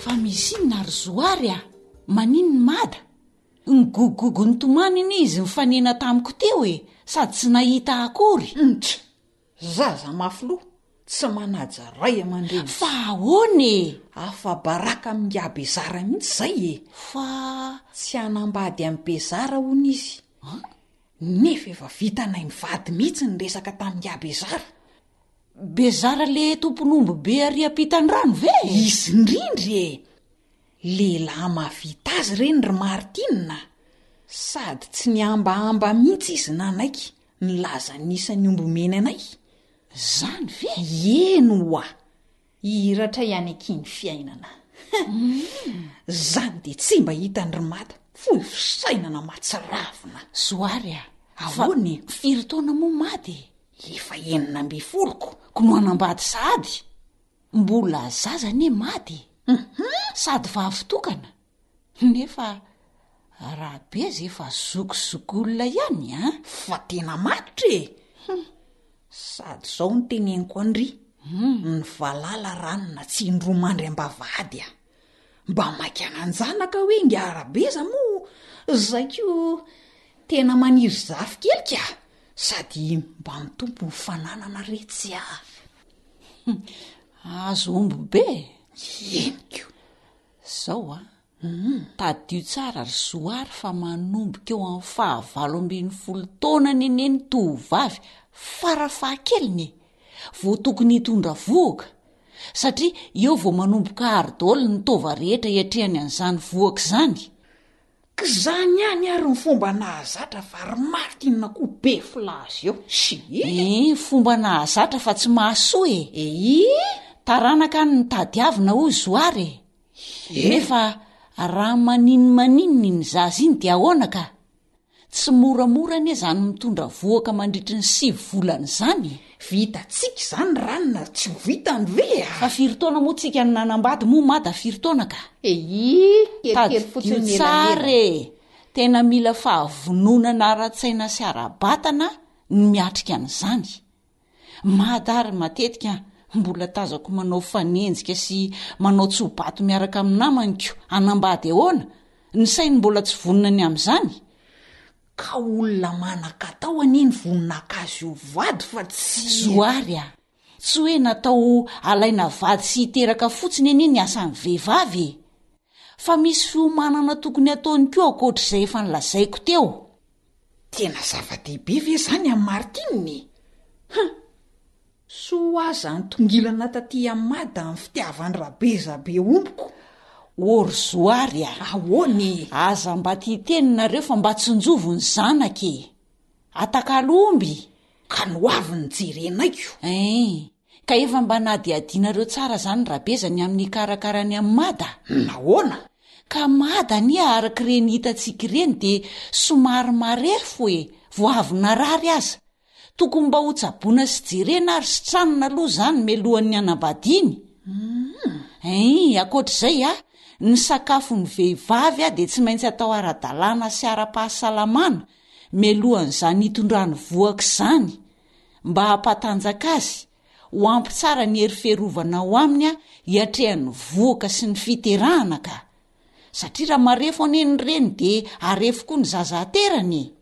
[SPEAKER 4] Fa misy inona ry zoary a manino ny mada ny gogogo ny tomany iny izy mifanena tamiko teo sady tsy nahita akory.
[SPEAKER 11] Zaza mafilo tsy manaja ray aman-dreny.
[SPEAKER 4] Fa ahoana
[SPEAKER 11] afa baraka amin'nga Bezara mihitsy zay
[SPEAKER 4] fa
[SPEAKER 11] tsy anambady amin'ny Bezara hono izy. Nefa efa vitanay mivady mihitsy ny resaka tamin'nga Bezara.
[SPEAKER 4] Bezara le tompon'omby be ariam-pitan-drano ve?
[SPEAKER 11] Izy indrindry lehilahy mavita azy reny ry Martina, sady tsy niambahamba mihitsy izy nanaiky nilaza nisany ombomeny anay.
[SPEAKER 4] Zany ve?
[SPEAKER 11] Eno oa iratra ihany akiny fiainana. Zany de tsy mba hitany ry Mata foy fisainana matsiravina.
[SPEAKER 4] Zoary a
[SPEAKER 11] ahoany
[SPEAKER 4] firy taona moa mady?
[SPEAKER 11] Efa 40
[SPEAKER 4] ko no anambady sady mbola zaza ne mady. Sady vavitokana nefa raha be ze efa zokozokolona ihany a.
[SPEAKER 11] Fa tena matotra sady zao ny teneniko andry ny valala ranona tsy indromandry ambavady a mba maiky ananjanaka hoe ngiarabeza mo zay ko tena maniry zafy kelika sady mba mitompo ny fananana retsy
[SPEAKER 4] azo omby be
[SPEAKER 11] eniko
[SPEAKER 4] zao a tadio tsara ry zoary fa manomboka eo amin'ny 25 taona neneny tovavy farafahakeliny vo tokony hitondra voaka satria eo vo manomboka aridôly ny tova rehetra iatrehany an'izany voaka zany.
[SPEAKER 11] K'izany ihany ary ny fomba nahazatra fa ry Martina koa be filazy eo.
[SPEAKER 4] Fomba nahazatra fa tsy mahasoa taranaka ny tadiavina hoy zoary nefa raha maninmaninny ny zaza iny dia ahoana ka tsy moramora anie zany mitondra voaka mandritry ny 7 volana zany.
[SPEAKER 11] Vitatsika zany ranona tsy ho vitany ve
[SPEAKER 4] fa firy taona moa tsika ny nanambady moa mada firy taona ka
[SPEAKER 11] kelikely fotsiny
[SPEAKER 4] tsara tena mila fahavononana ara-tsaina sy ara-batana ny miatrika an'izany. Madary matetika mbola tazako manao fanenjika sy manao tsobato miaraka amin'ny namanyko anambady ahoana ny sainy mbola tsy vonona ny amin'izany.
[SPEAKER 11] Ka olona manan-katao aniny voninakazo io vady fa tsy
[SPEAKER 4] zoary a tsy hoe natao alaina vady sy hiteraka fotsiny anie ny asan'ny vehivavy fa misy fiomanana tokony ataony koa akoatr'izay efa nilazaiko teo.
[SPEAKER 11] Tena zava-dehibe ve zany amin'ny Martininy? Soa aza ny tongilana taty amin'ny mada amin'ny fitiavany rabeza be omboko.
[SPEAKER 4] Ory zoary a
[SPEAKER 11] ahoany
[SPEAKER 4] aza mba titeninareo fa mba tsinjovo ny zanake atakalomby
[SPEAKER 11] ka noavy ny jerenaiko.
[SPEAKER 4] Ka efa mba nadiadinareo tsara zany rabezany amin'ny karakarany amin'ny mada.
[SPEAKER 11] Nahoana
[SPEAKER 4] ka mada ny araka reny hitatsika reny de somary marefo vo avy narary aza tokony mba ho tsaboana sy jerena ary sy tranona aloha zany melohan'ny anambadiny. Akoatr'izay ny sakafo ny vehivavy de tsy maintsy atao ara-dalàna sy ara-pahasalamana melohan'izany hitondrany voaka zany mba hampatanjaka azy ho ampy tsara ny hery fiarovana ao aminy hiatrehan'ny voaka sy ny fiterahana ka satria raha marefo aneny reny de arefo koa ny zaza aterany.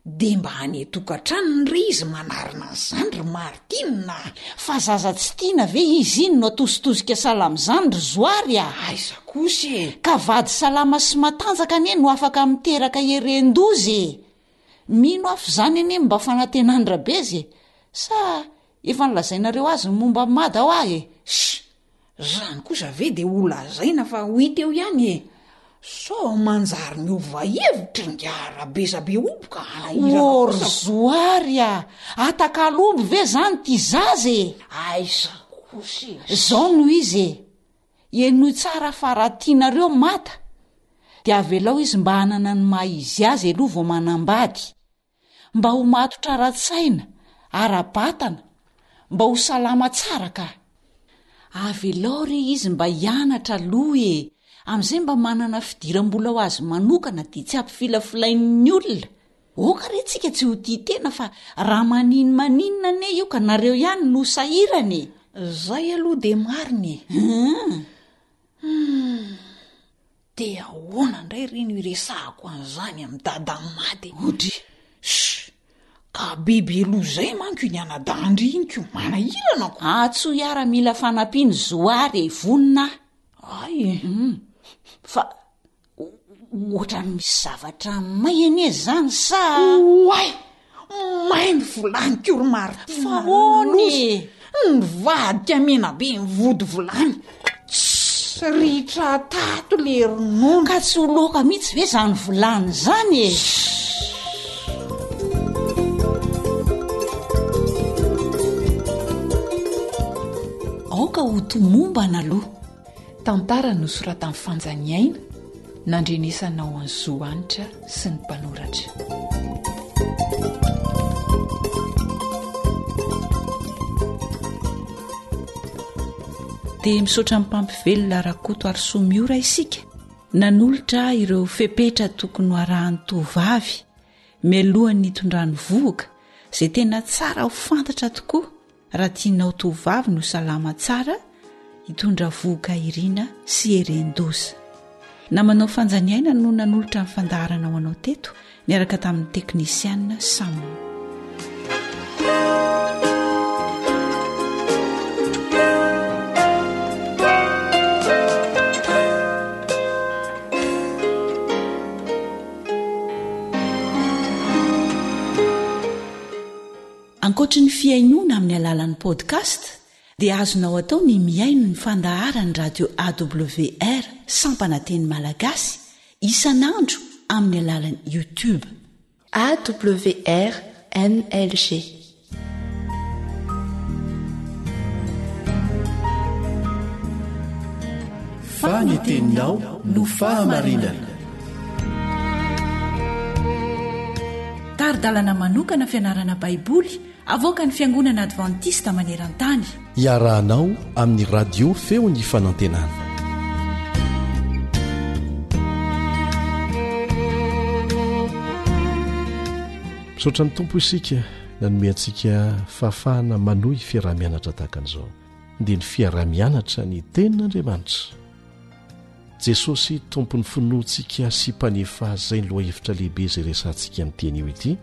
[SPEAKER 11] De mba hanetokatrano re izy manarina n'izany ry Martina.
[SPEAKER 4] Fa zaza tsy tiana ve izy iny no atositosika salama zany ry zoary
[SPEAKER 11] aiza kosa
[SPEAKER 4] ka vady salama sy matanjaka anie no afaka miteraka herendozy. Mino afo zany anie mba fanatenandrabeze sa efa nilazainareo azy ny momba mada ao
[SPEAKER 11] zany kosa ve de olazaina fa ho hita eo ihany so manjary miova hevitra ngarabeza be omboka
[SPEAKER 4] ory zoary atakalomby ve zany ty zazy
[SPEAKER 11] aiza kosa
[SPEAKER 4] zao no izy enoy tsara fa raha tianareo mata de avelao izy mba hanana ny maizy azy aloha vao manambady mba ho matotra ara-tsaina ara-batana mba ho salama tsara ka avelao re izy mba hianatra aloha amin'izay mba manana fidiram-bola ho azy manokana dia tsy ampifilafilai'ny olona oka rentsika tsy ho tia tena fa raha maninina ane io ka nareo ihany no sahirany
[SPEAKER 11] zay aloha de mariny dia ahoana indray reny iresahako an'izany amin'ny dadany maty
[SPEAKER 4] odry
[SPEAKER 11] ka biby elo zay manko ny anadandriniko manahiranako
[SPEAKER 4] atso iara-mila fanampiany zoary vonina
[SPEAKER 11] ay
[SPEAKER 4] fa ohatra ny misy zavatra may ane zany sa
[SPEAKER 11] ay may ny volany koro marity
[SPEAKER 4] fa ony
[SPEAKER 11] ny vadika mena be mivody volany tsy ritra tato le ronono
[SPEAKER 4] ka tsy ho loka mihitsy ve zany volany zany aoka ho tomombana aloha
[SPEAKER 6] tantara nosoratan'ny fanjaniaina nandrenesanao any zoanitra sy ny mpanoratra
[SPEAKER 4] dia misaotra min'ny mpampivelona rakoto arysomiora isika nanolotra ireo fepetra tokony ho arahan'ny tovavy mialohan'ny hitondrany vohoka izay tena tsara ho fantatra tokoa raha tianao tovavy no salama tsara hitondra vohoka irina sy herendoza namanao fanjaniaina no nanolotra ny fandaharana ho anao teto miaraka tamin'ny teknisianina samo ankoatra ny fiainoana amin'ny alalan'ny podcast dia azonao atao ny miaino ny fandaharany radio awr sampananteny malagasy isanandro amin'ny alalan'ny youtube
[SPEAKER 2] awr nlg
[SPEAKER 3] faneteninao no fahamarinana
[SPEAKER 4] taridalana manokana fianarana baiboly avoaka ny fiangonana advantista maneran-tany
[SPEAKER 3] iarahanao amin'ny radio feo ny fanantenana misaotra ny tompo isika nanome antsika fahafahana manohy fiarah-mianatra tahaka an'izao dia ny fiarah-mianatra ny tenin'andriamanitra jesosy tompony finoantsika sy mpanefa zay ny loha hevitra lehibe izay resantsika ny teny io ity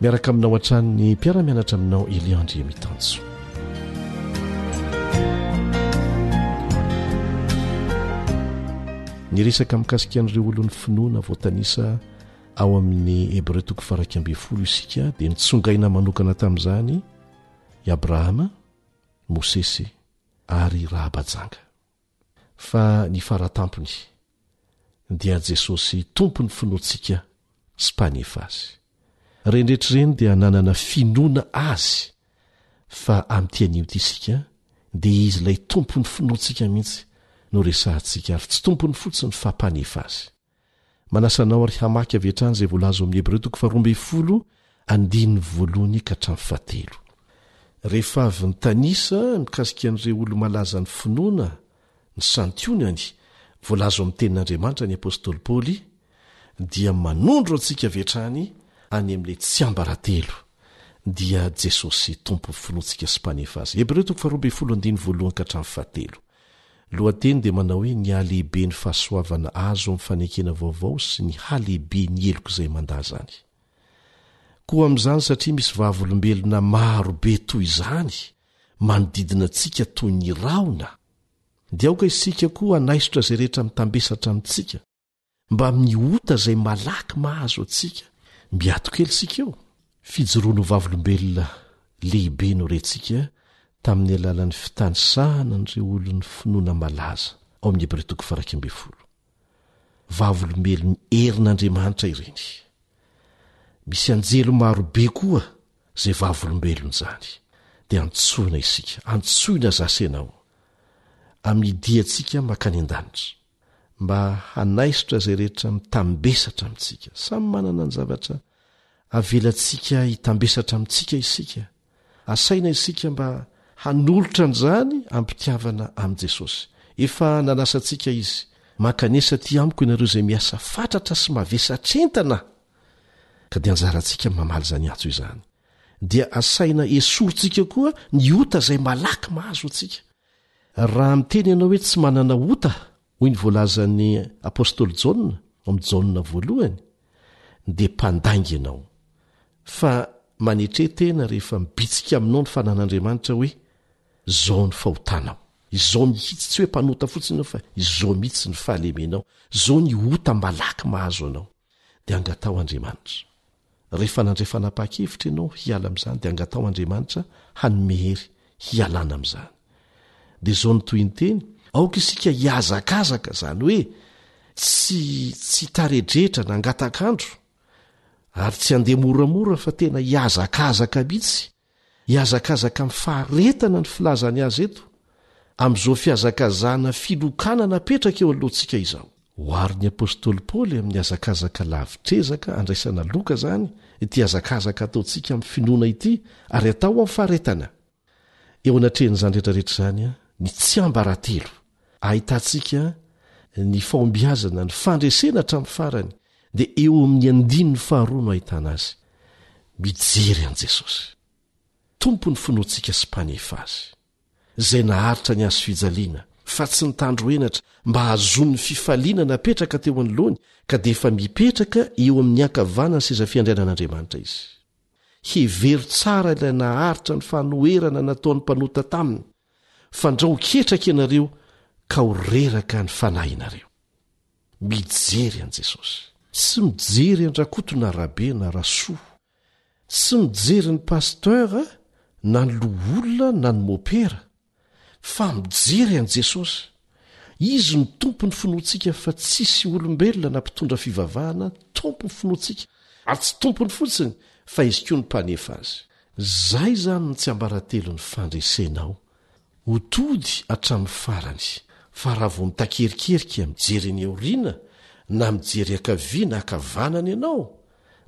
[SPEAKER 3] miaraka aminao an-tranony mpiara-mianatra aminao Eliandre Mitanso ny resaka mikasika an'ireo olon'ny finoana voatanisa ao amin'ny Hebreo 12 isika dia nitsongaina manokana tamin'izany i Abrahama, Mosesy ary Rahabajanga fa ny faratampony dia Jesosy tompony finoantsika sy mpanefa azy rendretr'ireny dia nanana finoana azy fa amin'tianio ity isika dia izy ilay tompony finoantsika mihitsy no resahantsika ary tsy tompony fotsiny fa mpanefa azy manasanao ary hamaky avy hatrany izay voalazo amin'ny Hebreo 12 andiny voalohany ka hatramin'ny 7 rehefa avy ny tanisa mikasika an'ireo olo malaza ny finoana ny santionany voalazo amin'ny tenin'Andriamanitra ny apôstôly Paoly dia manondro antsika avy hatrany any amin'ilay tsy ambaratelo dia Jesosy tompony finoantsika sy mpanefa azy Hebreo 12 voalohany ka hatramin'ny 7 lohateny dia manao hoe ny halehibe ny fahasoavana azo amin'ny fanekena vaovao sy ny halehibe ny eloko izay mandà zany koa amin'izany satria misy vavolombelona marobe toy izany manodidina antsika toy ny raona dia aoka isika koa hanaisotra izay rehetra mitambesatra amintsika mba miota izay malaky mahazo antsika miato kely sika eo fijoroano vavolombelona lehibe no rentsika tamin'ny alalan'ny fitanisahana n'ireo olon'ny finoana malaza ao amin'ny Hebreo 12 vavolombelony herin'Andriamanitra ireny misy anjelo marobe koa izay vavolombelony izany dia antsoina isika antsoina zasenao amin'ny diantsika makany an-danitra mba hanaisotra izay rehetra mitambesatra amintsika samy manana ny zavatra avelantsika hitambesatra amintsika isika asaina isika mba hanolotra an'izany ampitiavana amin'i Jesosy efa nanasantsika izy mankanesa ty amiko ianareo izay miasa fatratra sy mahavesatrentana ka dia anjarantsika mamaly zany atso izany dia asaina esorontsika koa ny ota izay malaky mahazo antsika raha miteny ianao hoe tsy manana ota hoy ny voalazan'ny apôstôly jaona amin'ny jaona voalohany dia mpandainga ianao fa manetretena rehefa mibitsika aminao ny fanan'andriamanitra hoe izao ny fahotanao izao mihitsy tsy hoe mpanota fotsiny ao fa izao mihitsy ny fahalemenao izao ny ota malaky mahazo anao dia angatao andriamanitra rehefa nandray fanapa-kevitra ianao hiala amin'izany dia angatao andriamanitra hanomehery hialana amin'izany dia izao ny toy ny teny aoka isika hiazakazaka izany hoe tsy taredretra na angatakandro ary tsy handeha moramora fa tena hiazakazaka mihitsy hiazakazaka amin'ny faharetana ny filazany azy eto amin'izao fiazakazana filokana napetraka eo alohantsika izao hoary ny apôstôly paoly amin'ny azakazaka lavitrezaka andraisana loka zany ity azakazaka ataontsika amin'ny finoana ity ary atao amin'ny faharetana eo anatrehan'izany rehetrarehetra zany a ny tsy ambaratelo ahitantsika ny faombiazana ny fandresena hatramin'ny farany dia eo amin'ny andiny ny faharoa no ahitana azy mijery an' jesosy tompo ny finoantsika sy mpanefa azy izay naharitra ny azo fijaliana fa tsy nitandro enatra mba hahazoany fifaliana napetraka teo anoloany ka dia efa mipetraka eo amin'ny ankavanany seza fiandrianan'andriamanitra izy hevery tsara ilay naharitra ny fanoerana nataon'ny mpanota taminy fandrao ketraka ianareo ka ho reraka ny fanahy inareo mijery an' jesosy tsy mijery andrakotona rabe na rasoa tsy mijery ny pasteura na ny loholona na ny mopera fa mijery an' jesosy izy ny tompo ny finoantsika fa tsisy olombelona na mpitondra fivavahana tompo ny finoantsika ary tsy tompony fotsiny fa izy koa ny mpanefa azy zay zany ny tsy ambaratelo ny fandresenao ho tody hatramin'ny farany fa raha vo mitakerikerika mijery ny aoriana na mijery akaviana akavanany ianao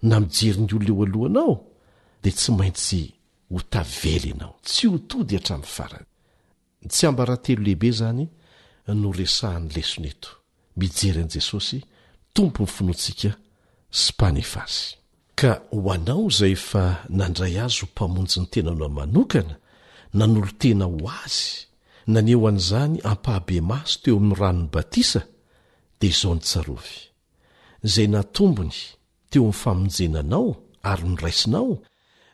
[SPEAKER 3] na mijery ny olona eo alohanao dia tsy maintsy ho tavely ianao tsy ho tody hatramin'ny farany ny tsy ambaratelo lehibe zany no resahan'ny lesoneto mijery an' jesosy tompo ny finoantsika sy mpanefa azy ka ho anao izay efa nandray azy ho mpamonjy ny tenanao manokana nanolo tena ho azy naneo an'izany ampahabe maso teo amin'ny ranony batisa dia izao ny tsarovy izay natombony teo amin'ny famonjenanao ary nyraisinao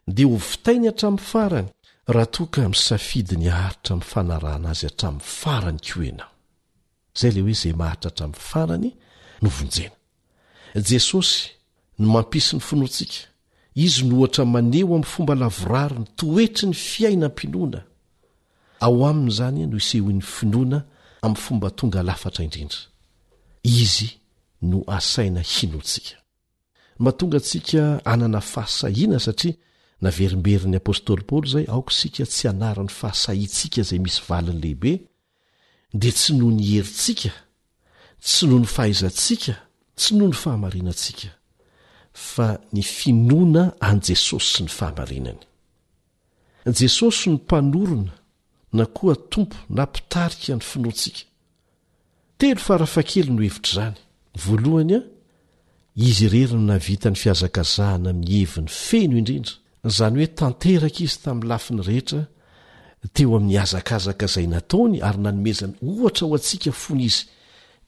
[SPEAKER 3] dia ho vitainy hatramin'ny farany raha toka misafidy ny aharitra amin'ny fanarahana azy hatramin'ny farany koa ianao izay le hoe izay maharitra hatramin'ny farany no vonjena jesosy no mampisy ny finoantsika izy no ohatra maneho amin'ny fomba lavorary ny toetry ny fiainam-pinoana ao aminy zany no isehoan'ny finoana amin'ny fomba tonga lafatra indrindra izy no asaina hinoantsika mahatonga antsika anana fahasahiana satria naverimberiny apôstôly paoly zay aoka isika tsy hanarany fahasahiantsika izay misy valiny lehibe dia tsy noho ny herintsika tsy noho ny fahaizantsika tsy noho ny fahamarinantsika fa ny finoana an' jesosy sy ny fahamarinany jesosy ny mpanorona na koa tompo na mpitarika ny finoantsika telo farafakely no hevitra zany voalohany a izy irery no navita ny fiazakazahana miheviny feno indrindra izany hoe tanteraka izy tamin'ny lafiny rehetra teo amin'ny azakazaka izay nataony ary nanomezany ohatra ho antsika fony izy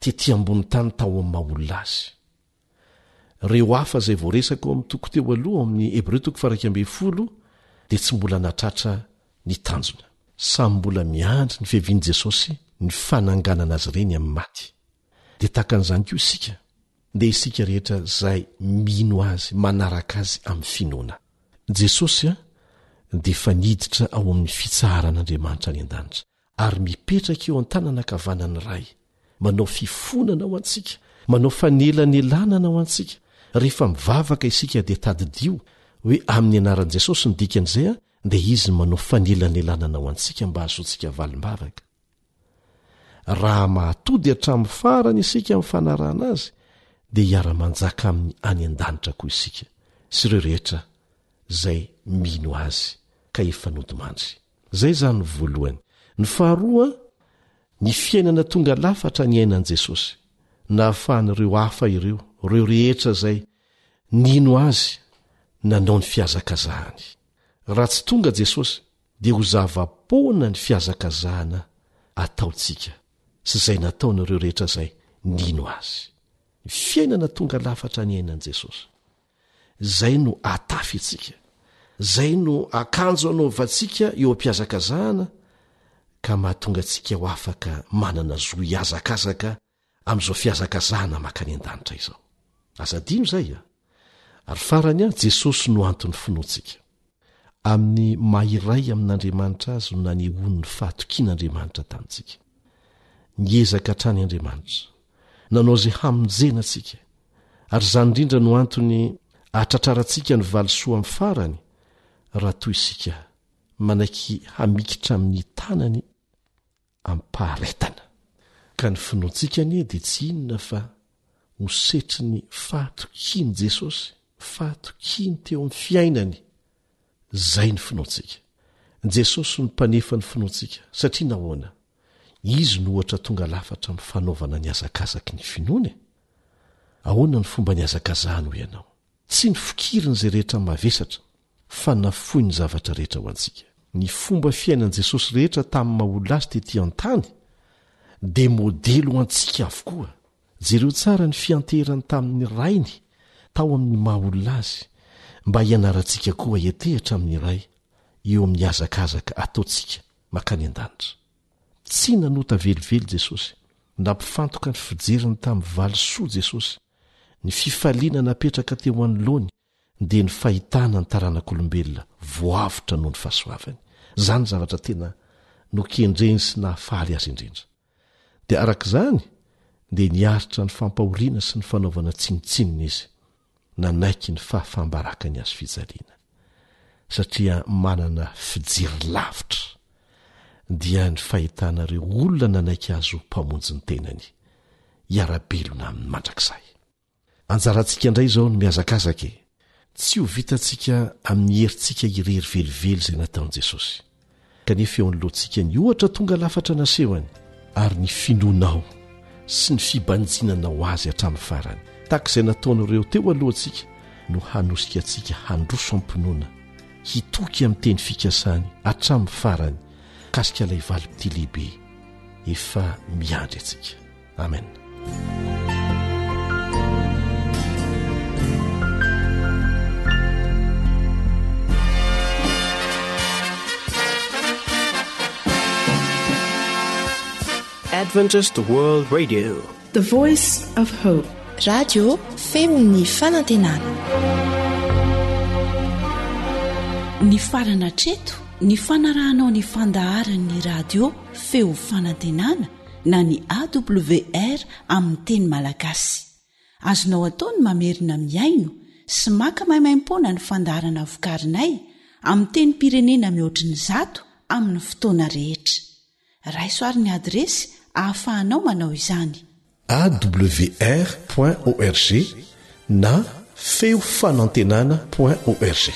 [SPEAKER 3] tetỳ ambony tany tao amin'ny mahaolona azy reo hafa izay voaresaka ao amin'ny toko teo aloha amin'ny hebreo toko 1 dia tsy mbola natratra ny tanjona samy mbola miandry ny fiavian'i jesosy ny fananganana azy ireny amin'ny maty dia takan'izany koa isika dia isika rehetra izay mino azy manaraka azy amin'ny finoana jesosy a dia efa niditra ao amin'ny fitsaharan'andriamanitra any an-danitra ary mipetraka eo an-tanana ankavanany ray manao fifonana ao antsika manao fanelanelànana ao antsika rehefa mivavaka isika dia tadidio hoe amin'ny anaran'i jesosy ny dikan'izay a dia izy manao fanelanelànana ao antsika mba hahazoantsika valim-bavaka raha mahatody hatramin'ny farany isika amin'ny fanarahana azy dia hiara-manjaka amin'ny any an-danitra koa isika sy ireo rehetra izay mino azy ka efa nodimandry izay zany ny voalohany ny faharoa ny fiainana tonga lafatra ny ainan'i jesosy na ahafahan'ireo hafa ireo reo rehetra zay nino azy nanao ny fiazakazahany. Raha tsy tonga Jesosy dia ho zava-poana ny fiazakazahana ataontsika sy izay nataon'ireo rehetra zay nino azy. Ny fiainana tonga lafatra ny ainan'i Jesosy. Zay no atafy antsika. Zay no akanjo anaovantsika eo am-piazakazahana ka mahatonga antsika ho afaka manana zo hiazakazaka amin'izao fiazakazahana makany an-danitra izao. Azadino zay a. Ary farany Jesosy no antony finoantsika. Amin'ny mahiray amin'Andriamanitra azy no nanehoany ny fahatokian'Andriamanitra tamintsika. Niezaka hatrany Andriamanitra. Nanao izay hamonjena antsika. Ary izany indrindra no antony ahatratrarantsika ny valisoa amin'ny farany raha toy isika manaiky hamikitra amin'ny tanany amin'ny paharetana. Ka ny finoantsika anie dia tsy inona fa ho setry ny fahatokiany Jesosy, fahatokiany teo amin'ny fiainany. Zay ny finoantsika. Jesosy no mpanefa ny finoantsika satria nahoana? Izy no ohatra tonga lafatra amin'ny fanaovana ny azakazaky ny finoana. Ahoana ny fomba ny azakazahany ho ianao? Tsy ny fikiriny izay rehetra mavesatra fa nafoy ny zavatra rehetra ho antsika. Ny fomba fiainan'i Jesosy rehetra tamin'ny maha-olona azy tetỳ an-tany dia modely ho antsika avokoa. Jereo tsara ny fianterany tamin'ny rainy tao amin'ny maha-olona azy mba hianarantsika koa hiatehitra amin'ny ray eo amin'ny azakazaka ataontsika makany an-danitra. Tsy nanota velively Jesosy, nampifantoka ny fijeriny tamin'ny valisoa Jesosy. Ny fifaliana napetraka teo anoloany dia ny fahitana ny taranak'olombelona voavitra noho ny fahasoavany. Zany zavatra tena nokendreny sy nahafaly azy indrindra. Dia arak'izany dia niaritra ny fampahoriana sy ny fanaovana tsinotsinona izy, nanaiky ny fahafambarakany azy fijaliana. Satria manana fijery lavitra dia ny fahitanareo olona nanaiky azy ho mpamonjy ny tenany, hiara-belona amin'ny mandrakizay. Anjarantsika indray izao ny miazakazaka. Tsy ho vitantsika amin'ny herintsika irery velively izay nataon'i Jesosy. Kanefa eo anoloantsika ny ohatra tonga lafatra nasehony ary ny finoanao sy ny fibanjinanao azy hatramin'ny farany. Tahaka izay nataon'ireo teo alohantsika no hanosika antsika handroso am-pinoana, hitoky amin'ny teny fikasany hatramin'ny farany kasika ilay valim-ty lehibe efa miandry antsika. Amen.
[SPEAKER 1] Adventist World Radio,
[SPEAKER 4] the voice of hope.
[SPEAKER 2] Radio feony fanantenana.
[SPEAKER 4] Ny farana treto, ny fanarahanao ny fandaharan'ny radio feo fanantenana na ny AWR amin'ny teny malagasy. Azonao ataony mamerina miaino sy maka maimaim-pona ny fandaharana vokarinay amin'ny teny pirenena mihoatriny 100 amin'ny fotoana rehetra. Raisoaryn'ny adresy ahafahanao manao izany:
[SPEAKER 3] awr.org na feofanantenana.org.